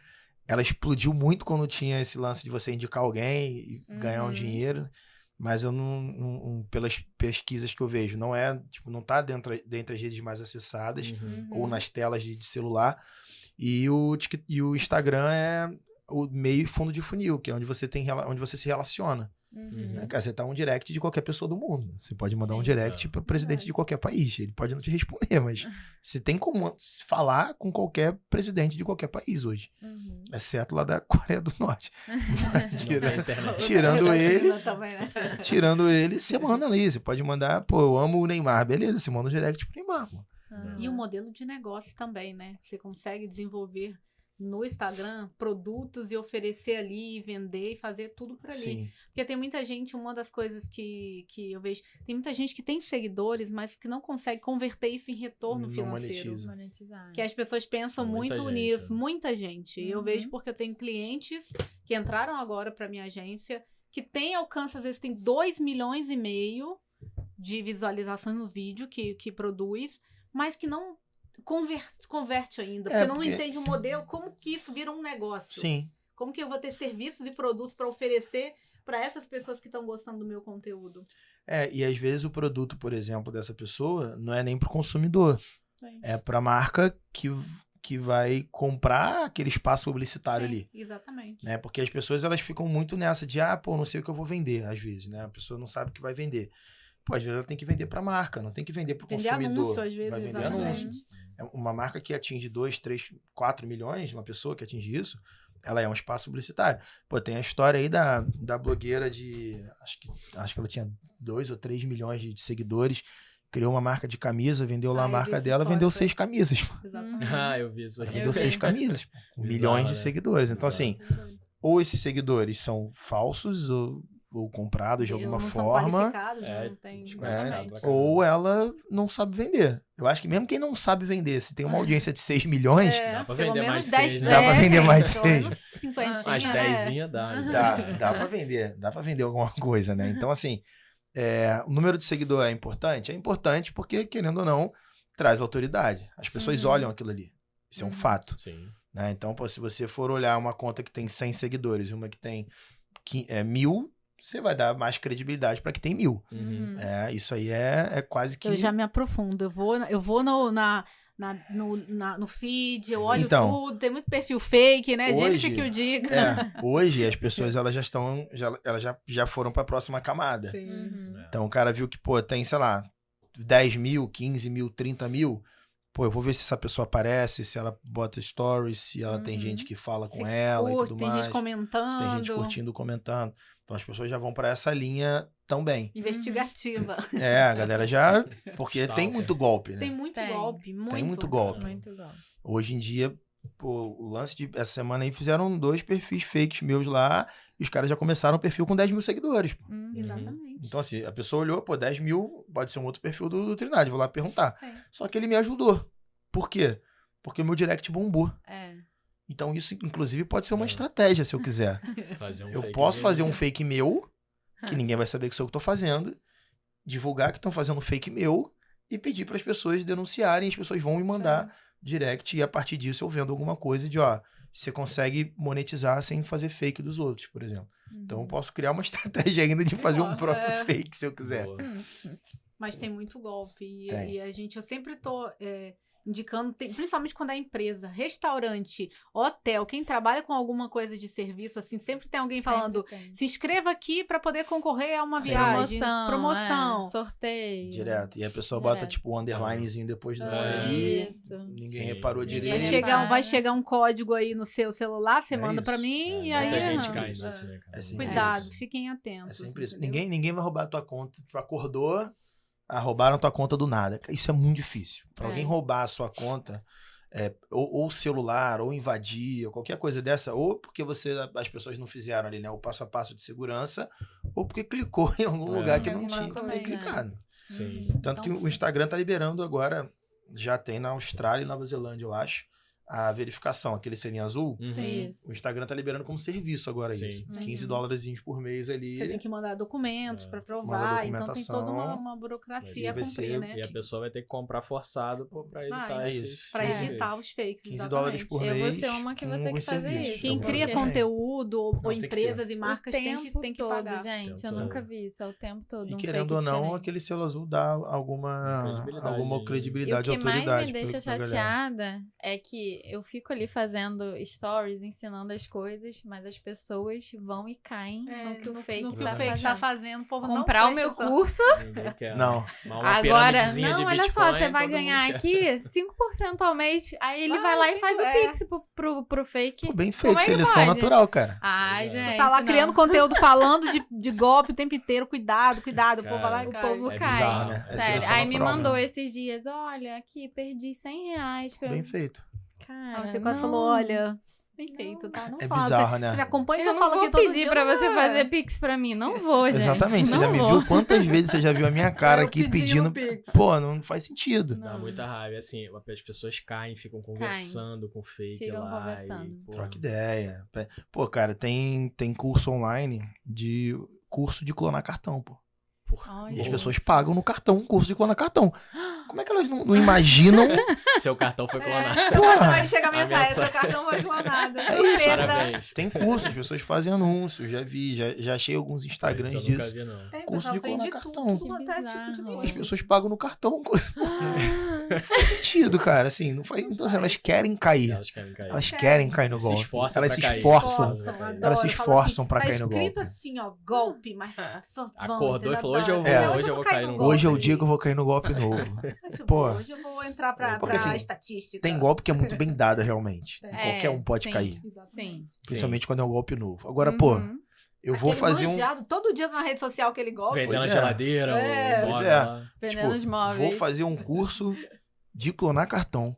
Ela explodiu muito quando tinha esse lance de você indicar alguém e ganhar um dinheiro. Mas eu pelas pesquisas que eu vejo, não tá dentre as redes mais acessadas Uhum. ou nas telas de celular. E o Instagram o meio e fundo de funil, que é onde você se relaciona. Né? Cara, você tá um direct de qualquer pessoa do mundo. Você pode mandar um direct pro presidente de qualquer país. Ele pode não te responder, mas você tem como falar com qualquer presidente de qualquer país hoje. Exceto lá da Coreia do Norte. Tirando ele, você manda ali. Você pode mandar, pô, eu amo o Neymar. Beleza, você manda um direct pro Neymar, pô. E o modelo de negócio também, né? Você consegue desenvolver no Instagram produtos e oferecer ali, vender e fazer tudo por ali. Sim. Porque tem muita gente, uma das coisas que eu vejo, tem muita gente que tem seguidores, mas que não consegue converter isso em retorno financeiro. Monetizar. Que as pessoas pensam Muita muito gente, nisso, né? muita gente. Eu vejo porque eu tenho clientes que entraram agora para minha agência, que tem alcance, às vezes tem 2,5 milhões de visualizações no vídeo que produz, mas que não converte ainda, porque não entende o modelo, como que isso vira um negócio. Sim. Como que eu vou ter serviços e produtos para oferecer para essas pessoas que estão gostando do meu conteúdo. E às vezes o produto, por exemplo, dessa pessoa não é nem para o consumidor. É para a marca que vai comprar aquele espaço publicitário ali. Exatamente. Né? Porque as pessoas elas ficam muito nessa de, não sei o que eu vou vender, às vezes, né? A pessoa não sabe o que vai vender. Pô, às vezes ela tem que vender para a marca, não tem que vender para o consumidor. Anúncio, às vezes, vai vender anúncio. Uma marca que atinge 2, 3, 4 milhões, uma pessoa que atinge isso, ela é um espaço publicitário. Pô, tem a história aí da blogueira de... Acho que ela tinha 2 ou 3 milhões de seguidores, criou uma marca de camisa, vendeu lá a marca dela, vendeu 6 camisas. Exatamente. Eu vi isso aí. Vendeu 6 camisas, com milhões de seguidores. Então, assim, ou esses seguidores são falsos ou comprados de alguma forma, não tem... ou ela não sabe vender. Eu acho que mesmo quem não sabe vender, se tem uma audiência de 6 milhões, dá pra vender mais 6, né? Dá pra vender mais 6. Mais 10 dá. Dá pra vender alguma coisa, né? Então, assim, o número de seguidor é importante? É importante porque, querendo ou não, traz autoridade. As pessoas olham aquilo ali. Isso é um fato. Sim. Né? Então, se você for olhar uma conta que tem 100 seguidores e uma que tem 1.000, você vai dar mais credibilidade para que tem 1.000. Isso aí é quase que... Eu já me aprofundo. Eu vou no feed, eu olho tudo. Tem muito perfil fake, né? Gente que eu digo. Hoje as pessoas elas já foram para a próxima camada. Então o cara viu que, tem, sei lá, 10 mil, 15 mil, 30 mil. Pô, eu vou ver se essa pessoa aparece, se ela bota stories, se ela tem gente que fala com ela e tudo mais. Tem gente comentando. Se tem gente curtindo, comentando. Então as pessoas já vão para essa linha também. Investigativa. A galera já... Porque tem muito golpe, né? Tem muito golpe. Tem muito golpe. Hoje em dia, o lance de... Essa semana aí fizeram 2 perfis fakes meus lá e os caras já começaram o perfil com 10 mil seguidores. Exatamente. Então assim, a pessoa olhou, 10 mil pode ser um outro perfil do Trindade, vou lá perguntar. Só que ele me ajudou. Por quê? Porque o meu direct bombou. Então isso, inclusive, pode ser uma estratégia, se eu quiser. Eu posso fazer um fake meu, que ninguém vai saber que sou eu que tô fazendo, divulgar que estão fazendo fake meu e pedir para as pessoas denunciarem, as pessoas vão me mandar direct e a partir disso eu vendo alguma coisa de, você consegue monetizar sem fazer fake dos outros, por exemplo. Então eu posso criar uma estratégia ainda de fazer um próprio fake, se eu quiser. Mas tem muito golpe. E eu sempre tô... indicando, principalmente quando é empresa, restaurante, hotel, quem trabalha com alguma coisa de serviço, assim, sempre tem alguém falando, se inscreva aqui para poder concorrer a uma viagem, promoção, sorteio. Direto. E a pessoa bota, tipo, um underlinezinho depois do nome ali. Ninguém reparou direito. Vai chegar um código aí no seu celular, você manda para mim, e aí... Muita gente cai nisso, né, cara? Cuidado, fiquem atentos. É sempre isso. Ninguém vai roubar a tua conta. Tu acordou... roubaram tua conta do nada. Isso é muito difícil. Pra alguém roubar a sua conta, ou celular, ou invadir, ou qualquer coisa dessa, ou porque as pessoas não fizeram ali, né, o passo a passo de segurança, ou porque clicou em algum lugar que não tinha que ter clicado. Tanto que o Instagram tá liberando agora, já tem na Austrália e Nova Zelândia, eu acho, a verificação, aquele selinho azul. O Instagram tá liberando como serviço agora isso. $15 por mês ali. Você tem que mandar documentos para provar, então tem toda uma burocracia a cumprir, né? E a pessoa vai ter que comprar forçado para evitar isso. Para evitar os fakes, $15 por mês. Eu vou ser uma que vou ter que fazer isso. Quem cria conteúdo ou empresas e marcas tem que pagar. Gente, eu nunca vi isso, é o tempo todo. E querendo ou não, aquele selo azul dá alguma credibilidade e autoridade. E o que mais me deixa chateada é que que eu fico ali fazendo stories, ensinando as coisas, mas as pessoas vão e caem no que o fake no que tá o fake fazendo. tá fazendo. O povo Comprar não o meu presta atenção. curso, Ninguém quer. Não. Uma agora, piramidezinha de não, olha só, Bitcoin, você vai todo mundo ganhar quer. aqui 5% ao mês, aí ele Vai, vai lá e sim, faz o é. Pix pro fake. Pô, bem feito, Como é que seleção pode? natural, cara. Ai, Pois é. gente, Tá lá não. criando conteúdo falando de golpe o tempo inteiro. Cuidado, cuidado. O povo vai lá e O cai. povo É cai. bizarro, né? É Sério. seleção Aí me natural mandou mesmo. esses dias, olha, aqui, perdi R$100. Que eu... Bem feito. Cara, Aí você quase não. falou, olha, bem feito, tá? Não É fala. bizarro, né? Você me acompanha e Eu eu não falo vou aqui todo pedir dia, pra não você é. fazer Pix pra mim. Não vou, gente. Exatamente. Você não já me vou. viu? Quantas vezes você já viu a minha cara Eu aqui pedindo pedindo... Pix. Pô, não faz sentido. Dá Não. muita raiva. Assim, as pessoas caem, ficam conversando com o fake Ficam lá. conversando. E, porra, Troca ideia. Pô, cara, tem curso online de curso de clonar cartão, pô. porra, Olha. E as porra. pessoas pagam no cartão um curso de clonar cartão. Como é que elas não imaginam? Seu cartão foi clonado. Porra! Vai chegar a A mensagem, seu mensagem. cartão foi clonado. É isso. Surpresa. Parabéns. Tem curso, as pessoas fazem anúncios, já vi, já achei alguns Instagrams Isso eu nunca disso. vi, não. Tem, Curso pessoal, de tem clonar de cartão. tudo quanto é tipo de bizarro. As coisa. pessoas pagam no cartão. Não faz sentido, cara. Assim, não faz. Então, assim, elas querem cair. Elas querem cair. Elas querem cair no Se golpe. esforçam Elas pra se cair. esforçam. adoro. Elas se Fala esforçam assim, pra tá cair no escrito golpe. assim, ó, golpe, mas a pessoa Acordou e entendeu? falou, hoje eu vou, É. hoje eu vou cair no golpe. Hoje é o dia que eu vou cair no golpe novo. Pô. Hoje eu vou entrar pra Porque, assim, estatística. Tem golpe que é muito bem dado, realmente. É, Qualquer um pode sim. cair. Sim. Principalmente quando é um golpe novo. Agora, pô, Uhum. eu vou fazer um. manjado, todo dia na rede social aquele golpe. Vendendo Pois a é. geladeira, É. o Pois móvel é. lá. Vendendo os móveis. Vou fazer um curso de clonar cartão.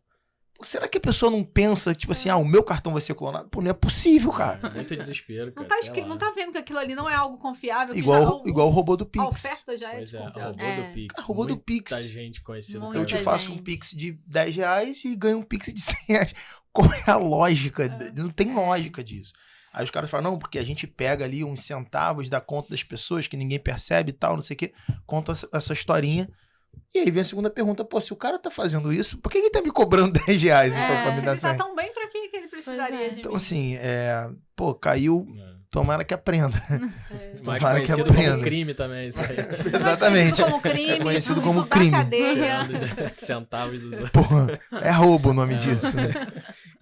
Pô, será que a pessoa não pensa, tipo assim, o meu cartão vai ser clonado? Pô, não é possível, cara. Muito desespero, Não cara. tá, sei lá. não tá vendo que aquilo ali não é algo confiável. que Igual, já, igual o robô do a Pix. oferta já é Pois é, o desconfiável. robô É. do Pix. Cara, robô do Pix. Muita gente conhecida. Muita Eu te gente. faço um Pix de R$10 e ganho um Pix de R$100. Qual é a lógica? Não tem lógica disso. Aí os caras falam, não, porque a gente pega ali uns centavos da conta das pessoas que ninguém percebe e tal, não sei o quê. Conta essa historinha. E aí vem a segunda pergunta, pô, se o cara tá fazendo isso, por que ele tá me cobrando R$10 então pra me Se dar ele tá 100? tão bem pra que ele precisaria é. de Então mim? assim, pô, caiu, É. tomara que aprenda. Mais Tomara que conhecido aprenda. como crime também, isso aí. Exatamente. Como crime, É conhecido isso como da crime. cadeia. Tirando de centavos dos outros. Porra, é roubo o nome É. disso. Né?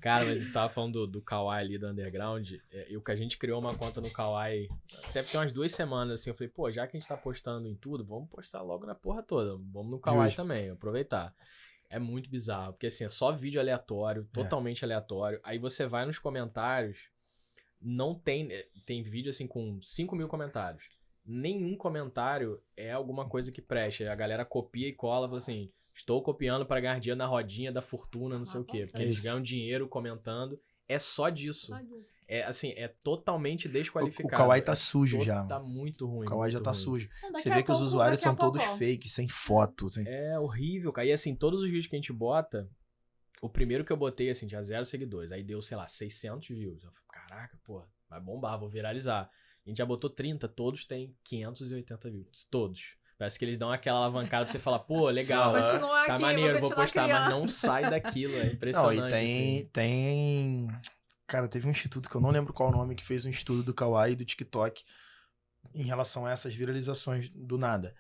Cara, mas você tava falando do Kawaii ali da Underground, e o que a gente criou uma conta no Kawaii, até porque umas 2 semanas, assim, eu falei, pô, já que a gente tá postando em tudo, vamos postar logo na porra toda, vamos no Kawaii Justo. também, aproveitar. É muito bizarro, porque assim, é só vídeo aleatório, totalmente aleatório, aí você vai nos comentários, não tem vídeo assim com 5.000 comentários, nenhum comentário é alguma coisa que preste, a galera copia e cola, fala assim... Estou copiando para ganhar dinheiro na rodinha da fortuna, não sei o quê. Porque eles isso. ganham dinheiro comentando. É só disso. É assim, é totalmente O desqualificado. Kawaii tá sujo já. Tá muito ruim. O Kawaii já muito tá ruim. sujo. Não, daqui Você a vê que os pouco- usuários daqui a são todos pouco, ó. fake, sem foto. Sem... É horrível, cara. E assim, todos os vídeos que a gente bota, o primeiro que eu botei, assim, tinha 0 seguidores. Aí deu, sei lá, 600 views. Eu falei, caraca, pô, vai bombar, vou viralizar. A gente já botou 30, todos têm 580 views. Todos. Parece que eles dão aquela alavancada pra você falar, pô, legal. Aham. Continuar Tá aqui, maneiro, vou continuar postar, mas criando. não sai daquilo, é Não, impressionante. e tem... Cara, teve um instituto que eu não lembro qual o nome, que fez um estudo do Kawaii e do TikTok em relação a essas viralizações do nada.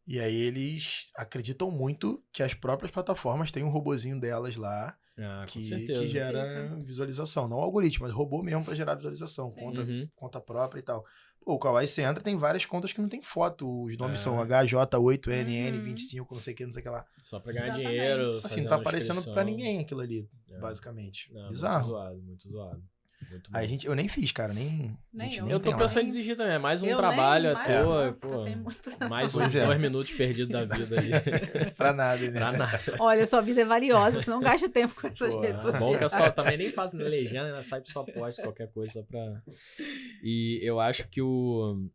E aí eles acreditam muito que as próprias plataformas têm um robozinho delas lá Ah, com que certeza. gera visualização. Não algoritmo, mas robô mesmo pra gerar visualização. Uhum. Conta própria e tal. Pô, o Kawaii você entra, tem várias contas que não tem foto. Os nomes É. são HJ8NN25, não sei o que, não sei o que lá. Só pra ganhar Exatamente. dinheiro. Assim, fazendo não tá aparecendo inscrição. pra ninguém aquilo ali, É. basicamente. Não, Bizarro. Muito zoado, muito zoado. Muito bom. Aí eu nem fiz, cara, nem Nem a gente eu. nem Eu tô tem lá. pensando em desistir também, é mais um Eu trabalho nem- à mais toa, não, pô. tem muito- Mais Pois uns é. 2 minutos perdidos da vida ali. Pra nada, né? Pra nada. Olha, sua vida é valiosa, você não gasta tempo com essas Pô, redes é sociais. Bom que eu só também nem faço legenda, né? Sai só posto qualquer coisa só pra... E eu acho que o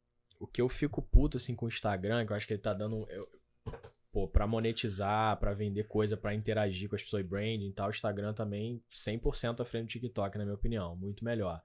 que eu fico puto, assim, com o Instagram, que eu acho que ele tá dando... Pô, pra monetizar, pra vender coisa, pra interagir com as pessoas, branding e tal, o Instagram também 100% à frente do TikTok, na minha opinião. Muito melhor.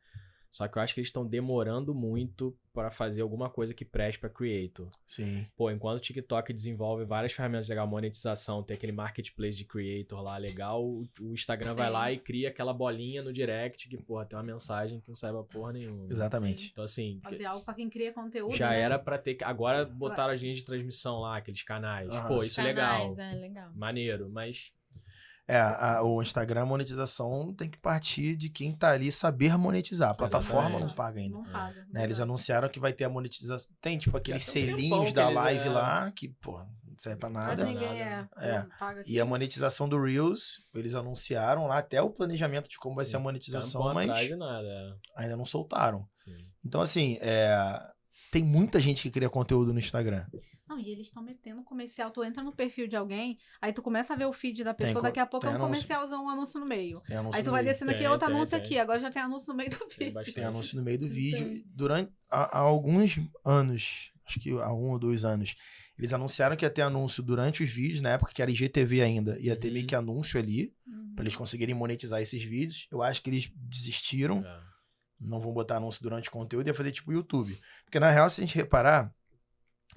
Só que eu acho que eles estão demorando muito pra fazer alguma coisa que preste pra creator. Sim. Pô, enquanto o TikTok desenvolve várias ferramentas legais, monetização, tem aquele marketplace de creator lá legal, o Instagram vai Sim. lá e cria aquela bolinha no direct que, porra, tem uma mensagem que não serve a porra nenhuma. Exatamente. Então, assim, Fazer algo pra quem cria conteúdo, já né? era pra ter... Agora botaram as linhas de transmissão lá, aqueles canais. Aham. Pô, isso é legal. Canais, é legal. Maneiro, mas... O Instagram, a monetização tem que partir de quem tá ali saber monetizar. A plataforma Exatamente. não paga ainda. Não paga. Né? Eles anunciaram que vai ter a monetização. Tem, tipo, aqueles Já tem um selinhos tempão da que eles, live lá, que, pô, não serve pra Mas nada. ninguém nada. paga aqui. E a monetização do Reels, eles anunciaram lá até o planejamento de como vai ser a monetização, Tampão mas atrás de nada. ainda não soltaram. Sim. Então, assim, tem muita gente que cria conteúdo no Instagram. Não, e eles estão metendo comercial. Tu entra no perfil de alguém, aí tu começa a ver o feed da pessoa, Tem daqui a pouco é tem um anúncio. comercialzão, um anúncio no meio. Tem anúncio Aí tu no vai meio. descendo aqui, Tem, outro tem, anúncio tem. aqui. Agora já tem anúncio no meio do Tem vídeo. bastante. Tem anúncio no meio do vídeo. Tem. Durante há alguns anos, acho que há 1 ou 2 anos, eles anunciaram que ia ter anúncio durante os vídeos, na época que era IGTV ainda, ia ter Uhum. meio que anúncio ali, Uhum. pra eles conseguirem monetizar esses vídeos. Eu acho que eles desistiram, É. não vão botar anúncio durante o conteúdo, ia fazer tipo YouTube. Porque na real, se a gente reparar,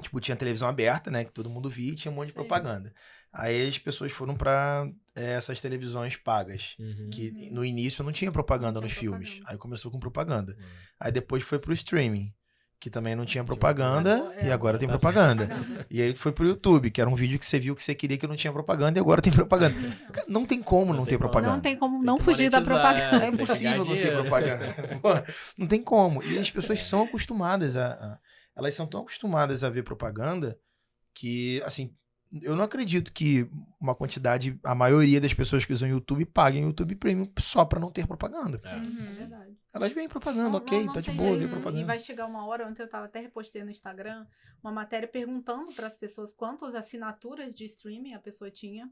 tipo, tinha televisão aberta, né, que todo mundo via e tinha um monte de Sim. propaganda. Aí as pessoas foram pra essas televisões pagas. Uhum. Que Uhum. no início não tinha propaganda Não nos tinha filmes. propaganda. Aí começou com propaganda. Uhum. Aí depois foi pro streaming, que também não tinha Tinha propaganda, propaganda. e agora tem Tá. propaganda. Propaganda. E aí foi pro YouTube, que era um vídeo que você viu que você queria que não tinha propaganda, e agora tem propaganda. Cara, não tem como não ter propaganda. Não tem como Tem não que fugir da monetizar, propaganda. É tem que impossível ganhar não ter dinheiro. propaganda. Pô, não tem como. E as pessoas são acostumadas elas são tão acostumadas a ver propaganda que, assim, eu não acredito que uma quantidade, a maioria das pessoas que usam YouTube paguem YouTube Premium só pra não ter propaganda. É. Uhum. É verdade. Elas veem propaganda, Não, ok, não tá de tem boa ver jeito. propaganda. E vai chegar uma hora, ontem eu tava até repostei no Instagram uma matéria perguntando para as pessoas quantas assinaturas de streaming a pessoa tinha,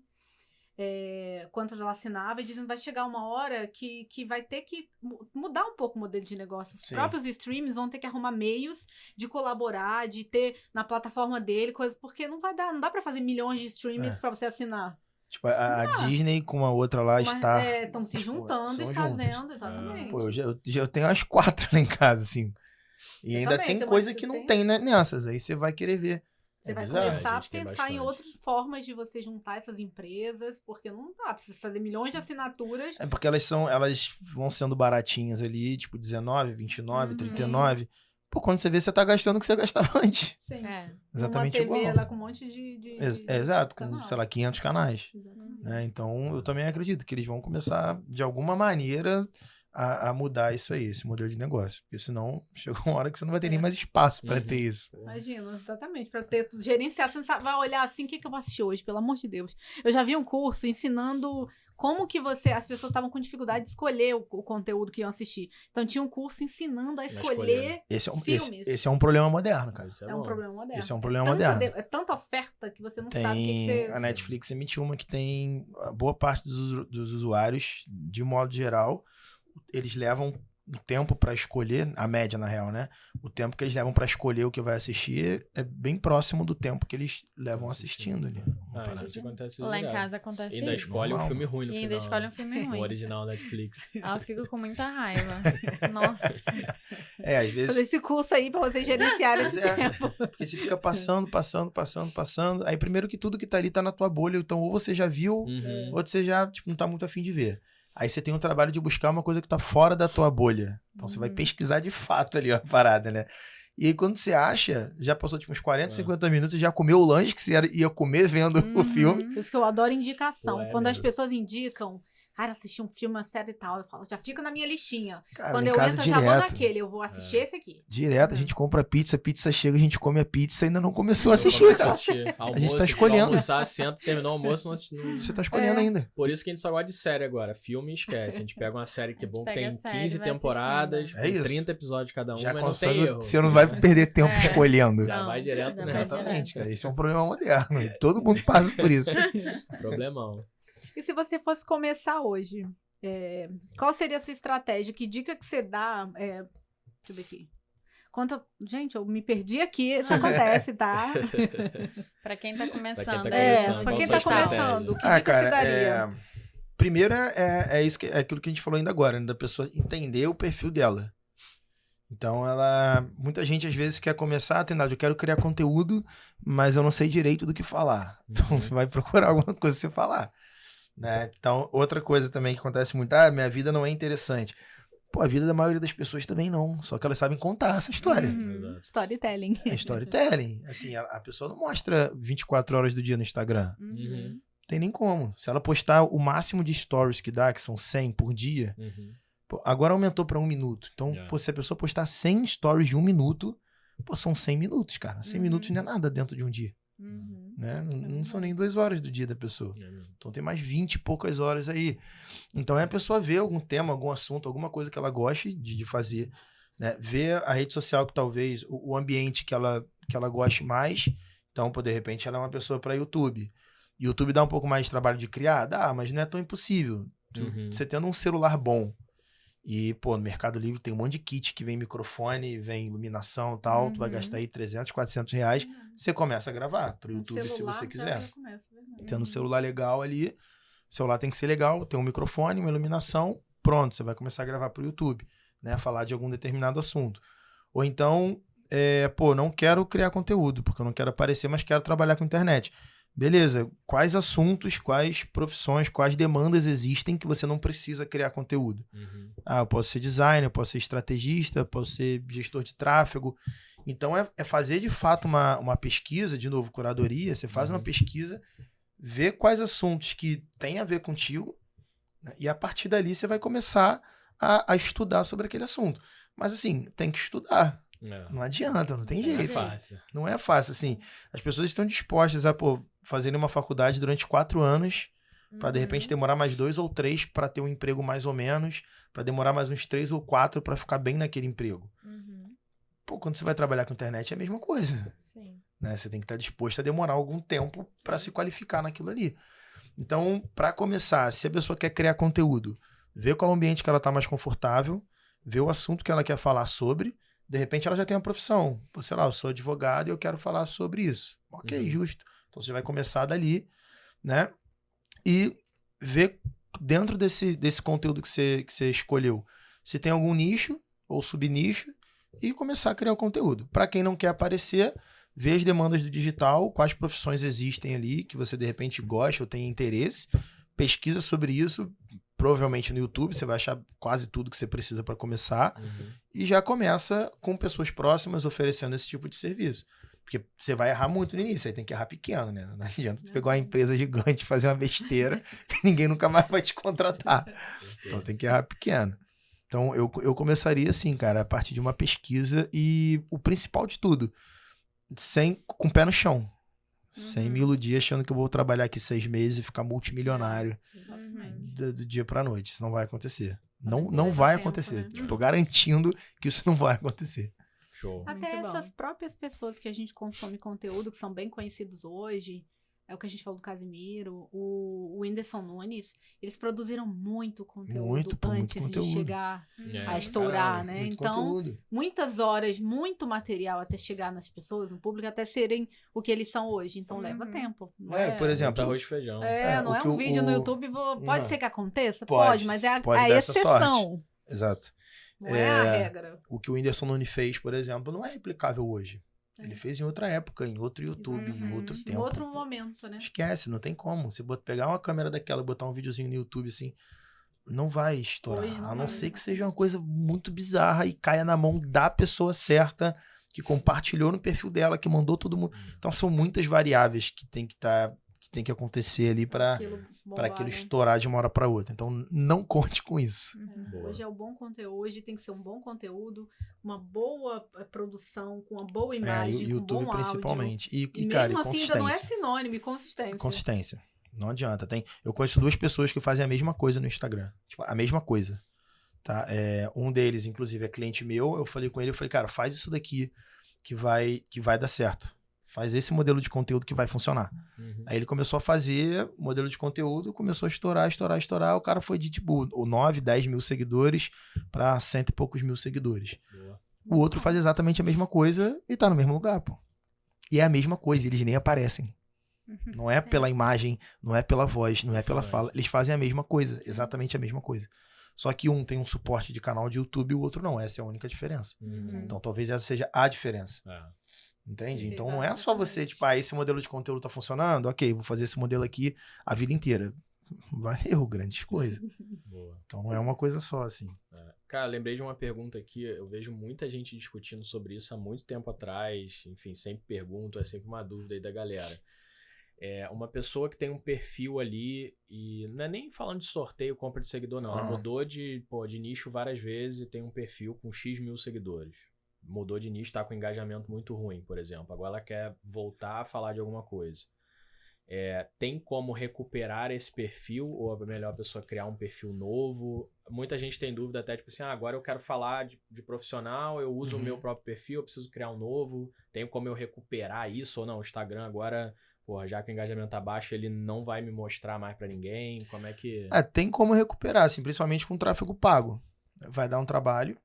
quantas ela assinava, e dizendo que vai chegar uma hora que vai ter que mudar um pouco o modelo de negócio. Os Sim. próprios streams vão ter que arrumar meios de colaborar, de ter na plataforma dele coisas, porque não dá para fazer milhões de streamings para você assinar. Tipo, a Disney com a outra lá está... Estão se juntando são e juntas. fazendo, exatamente. Pô, eu tenho as 4 lá em casa, assim. E Eu ainda também, tem tem coisa umas que que não tem. tem nessas. Aí você vai querer ver. Você vai bizarro. começar A a gente tem pensar em bastante. outras formas de você juntar essas empresas, porque não dá, precisa fazer milhões de assinaturas. É porque elas vão sendo baratinhas ali, tipo 19, 29, Uhum. 39. Pô, quando você vê, você tá gastando o que você gastava antes. Sim. É. Exatamente Uma TV igual. lá com um monte de Exato, com, canal. sei lá, 500 canais. Exatamente. Né? Então, eu também acredito que eles vão começar, de alguma maneira, a mudar isso aí, esse modelo de negócio. Porque senão, chega uma hora que você não vai ter nem mais espaço pra Uhum. ter isso. Imagina, exatamente. Pra ter gerenciar, você não sabe, vai olhar assim, o que eu vou assistir hoje, pelo amor de Deus. Eu já vi um curso ensinando como que as pessoas estavam com dificuldade de escolher o conteúdo que iam assistir. Então tinha um curso ensinando a escolher. Filmes. Esse é um problema moderno, cara. Isso É um bom. problema moderno. Esse é um problema Tanta moderno. É tanta oferta que você não sabe o que Tem você... a Netflix emitiu uma que tem a boa parte dos usuários, de modo geral, eles levam o tempo pra escolher, a média na real, né? O tempo que eles levam pra escolher o que vai assistir é bem próximo do tempo que eles levam assistindo ali. Uma Ah, parada. a gente acontece Lá em direto. casa acontece E ainda isso. escolhe um Normal. filme ruim no E final. ainda escolhe um né? filme O ruim. original Netflix. Ela fica com muita raiva. Nossa. Às Fazer vezes. esse curso aí pra vocês gerenciarem esse Mas é. tempo. Porque você fica passando. Aí, primeiro que tudo que tá ali tá na tua bolha. Então, ou você já viu, Uhum. ou você já não tá muito afim de ver. Aí você tem o trabalho de buscar uma coisa que tá fora da tua bolha. Então você vai Uhum. pesquisar de fato ali a parada, né? E aí quando você acha, já passou tipo uns 40, 50 minutos e já comeu o lanche que você ia comer vendo o filme. Uhum. Por isso que eu adoro indicação. Pô, Quando as mesmo. pessoas indicam, cara, assisti um filme, uma série e tal, eu falo, já fica na minha listinha. Cara, Quando em eu casa entro, eu já vou direto. naquele, eu vou assistir esse aqui. Direto, a gente compra pizza chega, a gente come a pizza e ainda não começou a assistir, Começa cara. Almoço, gente tá escolhendo. Almoçar, senta, terminou o almoço. Você tá escolhendo ainda. Por isso que a gente só gosta de série agora. Filme esquece. A gente pega uma série que é A gente bom, que pega tem a série, 15 vai temporadas, assistindo. com É isso. 30 episódios cada Já mas não tem erro. você não vai perder tempo É. escolhendo. Já vai direto já nessa. vai Exatamente, direto. cara. Esse é um problema moderno. Todo mundo passa por isso. Problemão. E se você fosse começar hoje, qual seria a sua estratégia? Que dica que você dá? Deixa eu ver aqui. Gente, eu me perdi aqui, isso acontece, tá? Pra quem tá começando. começando, Pra qual quem sua tá estratégia? começando, que dica você daria? Primeiro é isso é aquilo que a gente falou ainda agora, né, da pessoa entender o perfil dela. Então, muita gente às vezes quer começar, eu quero criar conteúdo, mas eu não sei direito do que falar. Então, Uhum. você vai procurar alguma coisa pra você falar. Né? Então, outra coisa também que acontece muito, minha vida não é interessante. Pô, a vida da maioria das pessoas também não, só que elas sabem contar essa história. Uhum. Storytelling. É storytelling. Assim, a pessoa não mostra 24 horas do dia no Instagram. Uhum. tem nem como. Se ela postar o máximo de stories que dá, que são 100 por dia, pô, agora aumentou para 1 minuto. Então, pô, se a pessoa postar 100 stories de 1 minuto, pô, são 100 minutos, cara. 100 minutos não é nada dentro de um dia. Né? Não são nem 2 horas do dia da pessoa. Então tem mais 20 e poucas horas aí. Então é a pessoa ver algum tema, algum assunto, alguma coisa que ela goste de fazer, né? Ver a rede social que talvez, o ambiente que ela goste mais. Então, pô, de repente ela é uma pessoa para YouTube. YouTube dá um pouco mais de trabalho de criar? Dá, mas não é tão impossível. Você tendo um celular bom e, pô, no Mercado Livre tem um monte de kit que vem microfone, vem iluminação e tal, tu vai gastar aí 300, 400 reais, você começa a gravar pro YouTube se você quiser. Tendo um celular legal ali, o celular tem que ser legal, tem um microfone, uma iluminação, pronto, você vai começar a gravar pro YouTube, né, falar de algum determinado assunto. Ou então, pô, não quero criar conteúdo, porque eu não quero aparecer, mas quero trabalhar com internet. Beleza, quais assuntos, quais profissões, quais demandas existem que você não precisa criar conteúdo? Eu posso ser designer, eu posso ser estrategista, eu posso ser gestor de tráfego. Então é fazer de fato uma pesquisa, de novo, curadoria, você faz uma pesquisa, vê quais assuntos que tem a ver contigo, né? E a partir dali você vai começar a estudar sobre aquele assunto. Mas assim, tem que estudar. Não adianta, não tem jeito. Não é fácil, assim. As pessoas estão dispostas a, pô, fazerem uma faculdade durante 4 anos, para de repente demorar mais 2 ou 3 para ter um emprego mais ou menos, para demorar mais uns 3 ou 4 para ficar bem naquele emprego. Pô, quando você vai trabalhar com internet é a mesma coisa. Sim. Né? Você tem que estar disposto a demorar algum tempo para se qualificar naquilo ali. Então, para começar, se a pessoa quer criar conteúdo, ver qual ambiente que ela está mais confortável, ver o assunto que ela quer falar sobre. De repente ela já tem uma profissão. Pô, sei lá, eu sou advogado e eu quero falar sobre isso. Ok, justo. Então você vai começar dali, né? E ver dentro desse conteúdo que você escolheu, se tem algum nicho ou subnicho e começar a criar o conteúdo. Para quem não quer aparecer, ver as demandas do digital, quais profissões existem ali que você de repente gosta ou tem interesse, pesquisa sobre isso. Provavelmente no YouTube você vai achar quase tudo que você precisa para começar e já começa com pessoas próximas oferecendo esse tipo de serviço. Porque você vai errar muito no início, aí tem que errar pequeno, né? Não adianta você pegar uma empresa gigante e fazer uma besteira que ninguém nunca mais vai te contratar. Então tem que errar pequeno. Então eu começaria assim, cara, a partir de uma pesquisa e o principal de tudo, com o pé no chão. Sem me iludir achando que eu vou trabalhar aqui 6 meses e ficar multimilionário do dia pra noite. Isso não vai acontecer. Não vai acontecer. Né? Tô garantindo que isso não vai acontecer. Show. Até essas próprias pessoas que a gente consome conteúdo, que são bem conhecidos hoje, é o que a gente falou do Casimiro, o Whindersson Nunes, eles produziram muito conteúdo antes de chegar a estourar, né? Então, muitas horas, muito material até chegar nas pessoas, no público, até serem o que eles são hoje. Então, leva tempo. Por exemplo... arroz e feijão. Não é um vídeo no YouTube, pode ser que aconteça? Pode, mas é a exceção. Sorte. Exato. Não é a regra. O que o Whindersson Nunes fez, por exemplo, não é replicável hoje. Ele fez em outra época, em outro YouTube, em outro tempo. Em outro momento, né? Esquece, não tem como. Você pegar uma câmera daquela e botar um videozinho no YouTube assim, não vai estourar. A não ser que seja uma coisa muito bizarra e caia na mão da pessoa certa, que compartilhou no perfil dela, que mandou todo mundo. Então são muitas variáveis que tem que acontecer ali para aquilo estourar de uma hora para outra. Então não conte com isso. Hoje é o bom conteúdo, hoje tem que ser um bom conteúdo, uma boa produção, com uma boa imagem, com YouTube bom principalmente. Áudio. E cara, mesmo assim ainda não é sinônimo, consistência. Consistência. Não adianta. Eu conheço 2 pessoas que fazem a mesma coisa no Instagram. Tipo, a mesma coisa. Tá? Um deles, inclusive, é cliente meu. Eu falei com ele, cara, faz isso daqui que vai dar certo. Faz esse modelo de conteúdo que vai funcionar. Aí ele começou a fazer o modelo de conteúdo, começou a estourar. O cara foi de tipo 9, 10 mil seguidores para 100 e poucos mil seguidores. Boa. O outro faz exatamente a mesma coisa e tá no mesmo lugar, pô. E é a mesma coisa, eles nem aparecem. Não é pela imagem, não é pela voz, não é pela fala. Eles fazem a mesma coisa, exatamente a mesma coisa. Só que um tem um suporte de canal de YouTube e o outro não. Essa é a única diferença. Então talvez essa seja a diferença. Entende? Então não é só você, tipo, esse modelo de conteúdo tá funcionando, ok, vou fazer esse modelo aqui a vida inteira. Valeu, grandes coisas. Boa. Então não é uma coisa só, assim. Cara, lembrei de uma pergunta aqui, eu vejo muita gente discutindo sobre isso há muito tempo atrás, enfim, sempre pergunto, é sempre uma dúvida aí da galera. Uma pessoa que tem um perfil ali, e não é nem falando de sorteio, compra de seguidor, não. Ela mudou de nicho várias vezes e tem um perfil com X mil seguidores. Mudou de nicho, tá com engajamento muito ruim, por exemplo. Agora ela quer voltar a falar de alguma coisa. Tem como recuperar esse perfil, ou é melhor a pessoa criar um perfil novo? Muita gente tem dúvida até, tipo assim, agora eu quero falar de profissional, eu uso o meu próprio perfil, eu preciso criar um novo, tenho como eu recuperar isso ou não? O Instagram agora, porra, já que o engajamento tá baixo, ele não vai me mostrar mais pra ninguém, como é que... Tem como recuperar, assim, principalmente com tráfego pago. Vai dar um trabalho,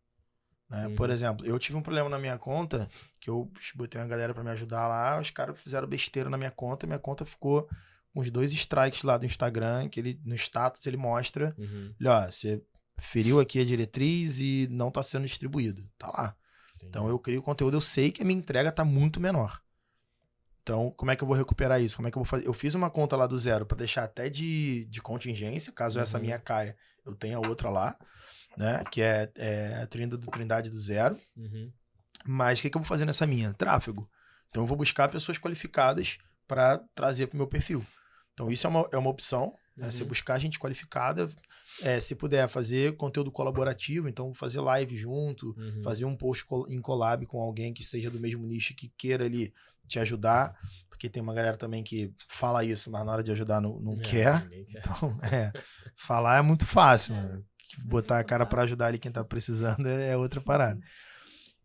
né? Por exemplo, eu tive um problema na minha conta, que eu botei uma galera pra me ajudar lá, os caras fizeram besteira na minha conta ficou com uns 2 strikes lá do Instagram, que ele, no status ele mostra, olha, você feriu aqui a diretriz e não tá sendo distribuído, tá lá. Entendi. Então eu crio conteúdo, eu sei que a minha entrega tá muito menor. Então, como é que eu vou recuperar isso? Como é que eu vou fazer? Eu fiz uma conta lá do zero pra deixar até de contingência, caso essa minha caia, eu tenha outra lá, né? Que é a Trindade do Zero. Mas o que eu vou fazer nessa minha? Tráfego. Então eu vou buscar pessoas qualificadas para trazer para o meu perfil. Então isso é uma opção, né? Você buscar gente qualificada, se puder fazer conteúdo colaborativo, então fazer live junto, fazer um post em collab com alguém que seja do mesmo nicho, que queira ali te ajudar, porque tem uma galera também que fala isso, mas na hora de ajudar não quer. Então, falar é muito fácil, né? Botar a cara para ajudar ali quem tá precisando é outra parada.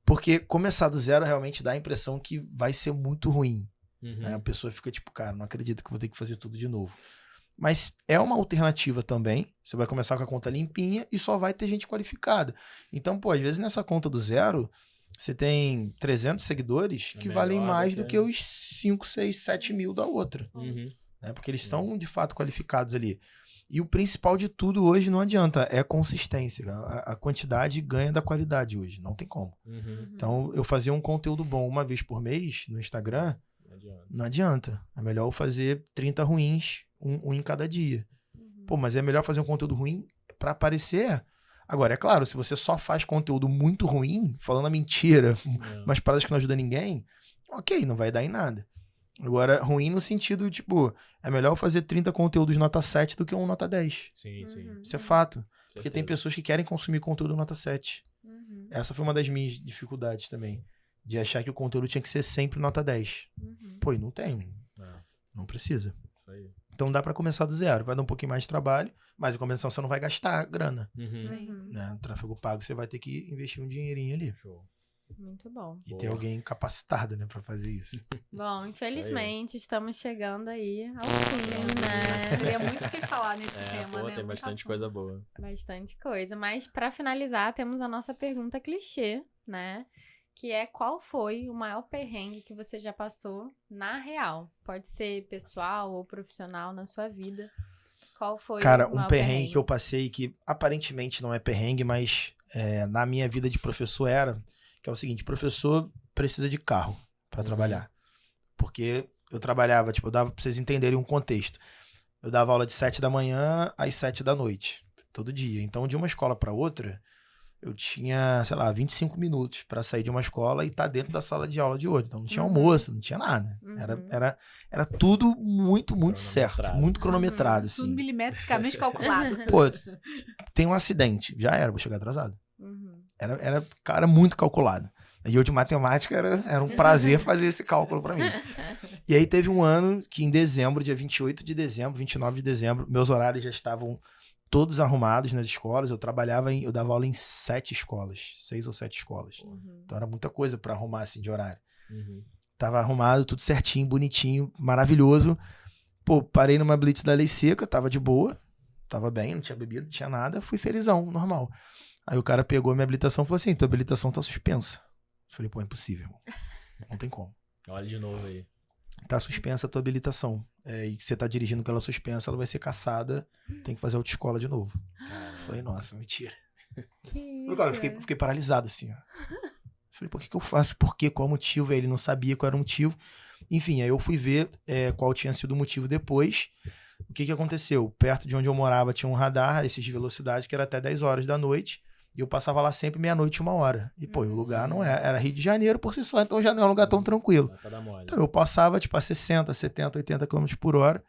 Porque começar do zero realmente dá a impressão que vai ser muito ruim. Né? A pessoa fica tipo, cara, não acredito que eu vou ter que fazer tudo de novo. Mas é uma alternativa também. Você vai começar com a conta limpinha e só vai ter gente qualificada. Então, pô, às vezes nessa conta do zero, você tem 300 seguidores que valem mais do que os 5, 6, 7 mil da outra. Né? Porque eles estão, de fato, qualificados ali. E o principal de tudo hoje não adianta, é consistência. A quantidade ganha da qualidade hoje, não tem como. Então, eu fazer um conteúdo bom uma vez por mês no Instagram, não adianta. É melhor eu fazer 30 ruins, um em cada dia. Pô, mas é melhor fazer um conteúdo ruim pra aparecer. Agora, é claro, se você só faz conteúdo muito ruim, falando a mentira, mas paradas que não ajudam ninguém, ok, não vai dar em nada. Agora, ruim no sentido, tipo, é melhor fazer 30 conteúdos nota 7 do que um nota 10. Sim. Isso é fato. Porque tem pessoas que querem consumir conteúdo nota 7. Essa foi uma das minhas dificuldades também. De achar que o conteúdo tinha que ser sempre nota 10. Pô, e não tem. Não precisa. Isso aí. Então dá pra começar do zero. Vai dar um pouquinho mais de trabalho, mas em compensação você não vai gastar grana. Né? No tráfego pago você vai ter que investir um dinheirinho ali. Show. Muito bom. E ter alguém capacitado, né, pra fazer isso. Bom, infelizmente estamos chegando aí ao fim, né? Queria muito o que falar nesse tema, né? Tem bastante coisa boa. Bastante coisa. Mas pra finalizar, temos a nossa pergunta clichê, né? Que é: qual foi o maior perrengue que você já passou na real? Pode ser pessoal ou profissional na sua vida. Qual foi Cara, o maior um perrengue que eu passei que aparentemente não é perrengue, mas na minha vida de professor era, que é o seguinte: professor precisa de carro para trabalhar. Porque eu trabalhava, tipo, eu dava pra vocês entenderem um contexto. Eu dava aula de 7 da manhã às 7 da noite, todo dia. Então, de uma escola para outra, eu tinha, sei lá, 25 minutos para sair de uma escola e estar dentro da sala de aula de outra. Então, não tinha almoço, não tinha nada. Era tudo muito certo, muito cronometrado, assim. Tudo milimetricamente calculado. Pô, tem um acidente, já era, vou chegar atrasado. Era muito calculado. E eu de matemática era um prazer fazer esse cálculo para mim. E aí teve um ano que em dezembro, dia 28 de dezembro, 29 de dezembro, meus horários já estavam todos arrumados nas escolas. Eu dava aula em 7 escolas, 6 ou 7 escolas. Então era muita coisa para arrumar assim de horário. Tava arrumado, tudo certinho, bonitinho, maravilhoso. Pô, parei numa blitz da Lei Seca, tava de boa, tava bem, não tinha bebido, não tinha nada, fui felizão, normal. Aí o cara pegou a minha habilitação e falou assim: tua habilitação tá suspensa. Eu falei, pô, é impossível, irmão. Não tem como. Olha de novo aí. Tá suspensa a tua habilitação. E você tá dirigindo com ela suspensa, ela vai ser cassada, tem que fazer autoescola de novo. Eu falei, nossa, mentira. Eu fiquei paralisado assim, ó. Falei, por que eu faço? Por quê? Qual o motivo? Aí ele não sabia qual era o motivo. Enfim, aí eu fui ver qual tinha sido o motivo depois. O que aconteceu? Perto de onde eu morava tinha um radar, esses de velocidade, que era até 10 horas da noite. E eu passava lá sempre meia-noite, 1h. E, pô, o lugar não era Rio de Janeiro por si só, então já não é um lugar tão tranquilo. Então eu passava, tipo, a 60, 70, 80 km por hora.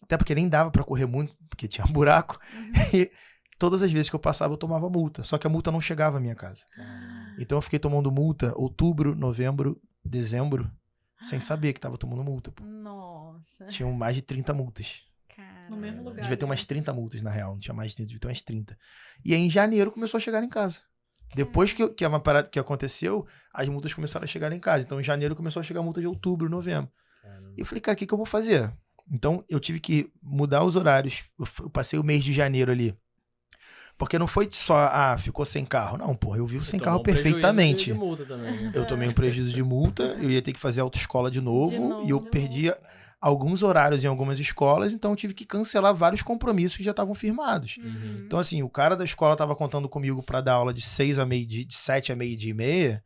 Até porque nem dava pra correr muito, porque tinha buraco. E todas as vezes que eu passava, eu tomava multa. Só que a multa não chegava à minha casa. Então eu fiquei tomando multa outubro, novembro, dezembro, sem saber que tava tomando multa, pô. Nossa. Tinham mais de 30 multas. No mesmo lugar. Devia ter umas 30 multas, na real. Não tinha mais de 30, devia ter umas 30. E aí, em janeiro, começou a chegar em casa. Depois que uma parada que aconteceu, as multas começaram a chegar em casa. Então, em janeiro, começou a chegar a multa de outubro, novembro. E eu falei, cara, o que eu vou fazer? Então, eu tive que mudar os horários. Eu passei o mês de janeiro ali. Porque não foi só, ficou sem carro. Não, porra, eu vivo sem carro perfeitamente. De multa também, né? Eu tomei um prejuízo de multa, eu ia ter que fazer autoescola de novo. E eu perdi alguns horários em algumas escolas, então eu tive que cancelar vários compromissos que já estavam firmados. Então, assim, o cara da escola estava contando comigo para dar aula de 7 a meio-dia e meia,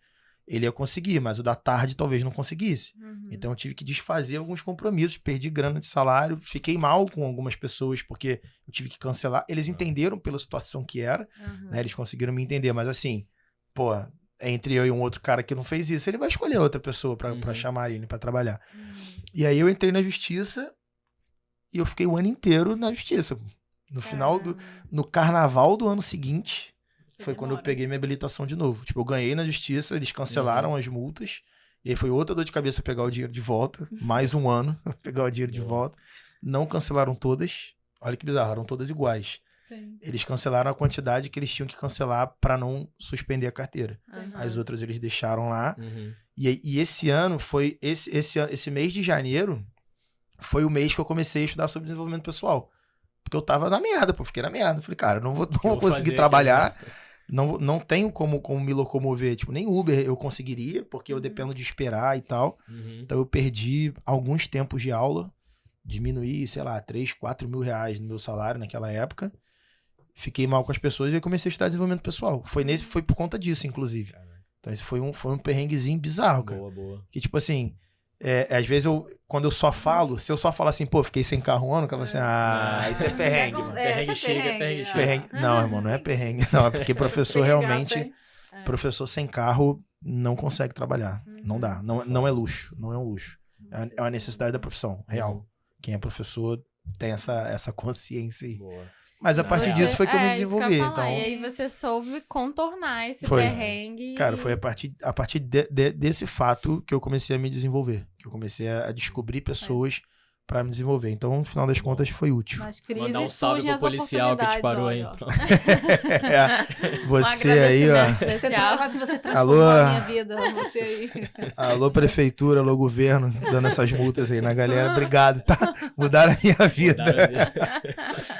ele ia conseguir, mas o da tarde talvez não conseguisse. Então eu tive que desfazer alguns compromissos, perdi grana de salário, fiquei mal com algumas pessoas porque eu tive que cancelar. Eles entenderam pela situação que era, né? Eles conseguiram me entender, mas assim, pô, entre eu e um outro cara que não fez isso, ele vai escolher outra pessoa pra chamar ele, pra trabalhar. E aí eu entrei na justiça e eu fiquei o ano inteiro na justiça. No final no carnaval do ano seguinte, foi quando eu peguei minha habilitação de novo. Tipo, eu ganhei na justiça, eles cancelaram as multas. E aí foi outra dor de cabeça pegar o dinheiro de volta. Mais um ano pegar o dinheiro de volta. Não cancelaram todas. Olha que bizarro, eram todas iguais. Sim. Eles cancelaram a quantidade que eles tinham que cancelar para não suspender a carteira. As outras eles deixaram lá. E esse ano foi... Esse mês de janeiro foi o mês que eu comecei a estudar sobre desenvolvimento pessoal. Porque eu tava na merda, pô. Fiquei na merda. Falei, cara, não vou conseguir trabalhar. Não tenho como me locomover. Tipo, nem Uber eu conseguiria, porque eu dependo de esperar e tal. Então eu perdi alguns tempos de aula. Diminuí, sei lá, 3, 4 mil reais no meu salário naquela época. Fiquei mal com as pessoas e aí comecei a estudar desenvolvimento pessoal. Foi por conta disso, inclusive. Então esse foi um perrenguezinho bizarro, cara. Boa. Que tipo assim, às vezes quando eu só falo, se eu só falar assim, pô, fiquei sem carro um ano, o cara fala assim, isso é perrengue, mano. Perrengue chega. Perrengue. Não, irmão, não é perrengue. Não, é porque professor realmente, professor sem carro não consegue trabalhar. Não dá. Não é luxo. Não é um luxo. É uma necessidade da profissão, real. Quem é professor tem essa consciência aí. Boa. Mas a partir disso foi que eu me desenvolvi. Então, e aí você soube contornar esse perrengue. Cara, foi a partir desse fato que eu comecei a me desenvolver. Que eu comecei a descobrir pessoas pra me desenvolver. Então, no final das contas, foi útil. Mandar um salve pro policial que te parou aí, então. Você aí, ó. Você transformou a minha vida. Você aí. Alô, prefeitura, alô, governo, dando essas multas aí na galera. Obrigado, tá? Mudaram a minha vida.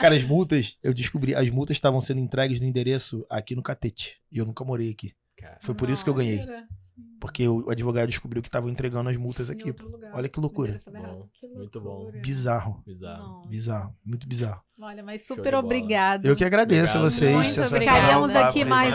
Cara, as multas, eu descobri, as multas estavam sendo entregues no endereço aqui no Catete. E eu nunca morei aqui. Foi por isso que eu ganhei. Porque o advogado descobriu que estavam entregando as multas aqui. Olha que loucura. Muito bom. Bizarro. Muito bizarro. Olha, mas super obrigado. Eu que agradeço a vocês. Muito Ficaríamos aqui mais,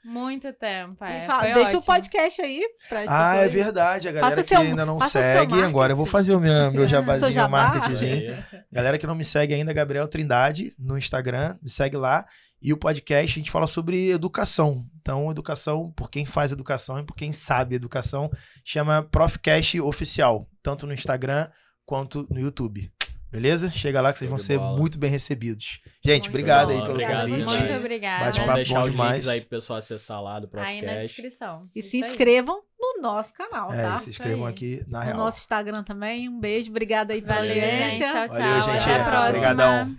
muito tempo. Deixa ótimo. O podcast aí. É verdade. A galera que ainda não segue, agora eu vou fazer o meu jabazinho, meu marketingzinho. Galera que não me segue ainda, Gabriel Trindade, no Instagram, me segue lá. E o podcast, a gente fala sobre educação. Então, educação, por quem faz educação e por quem sabe educação, chama Profcast Oficial, tanto no Instagram quanto no YouTube. Beleza? Chega lá que vocês vão ser muito bem recebidos. Gente, obrigado aí pelo convite. Muito obrigada. Bate-papo bom demais. Aí pro pessoal acessar lá do Profcast. Aí na descrição. E se inscrevam no nosso canal, tá? Se inscrevam aqui na real. No nosso Instagram também. Um beijo. Obrigada aí pela audiência. Tchau, tchau. Valeu, gente. Até a próxima. Obrigadão.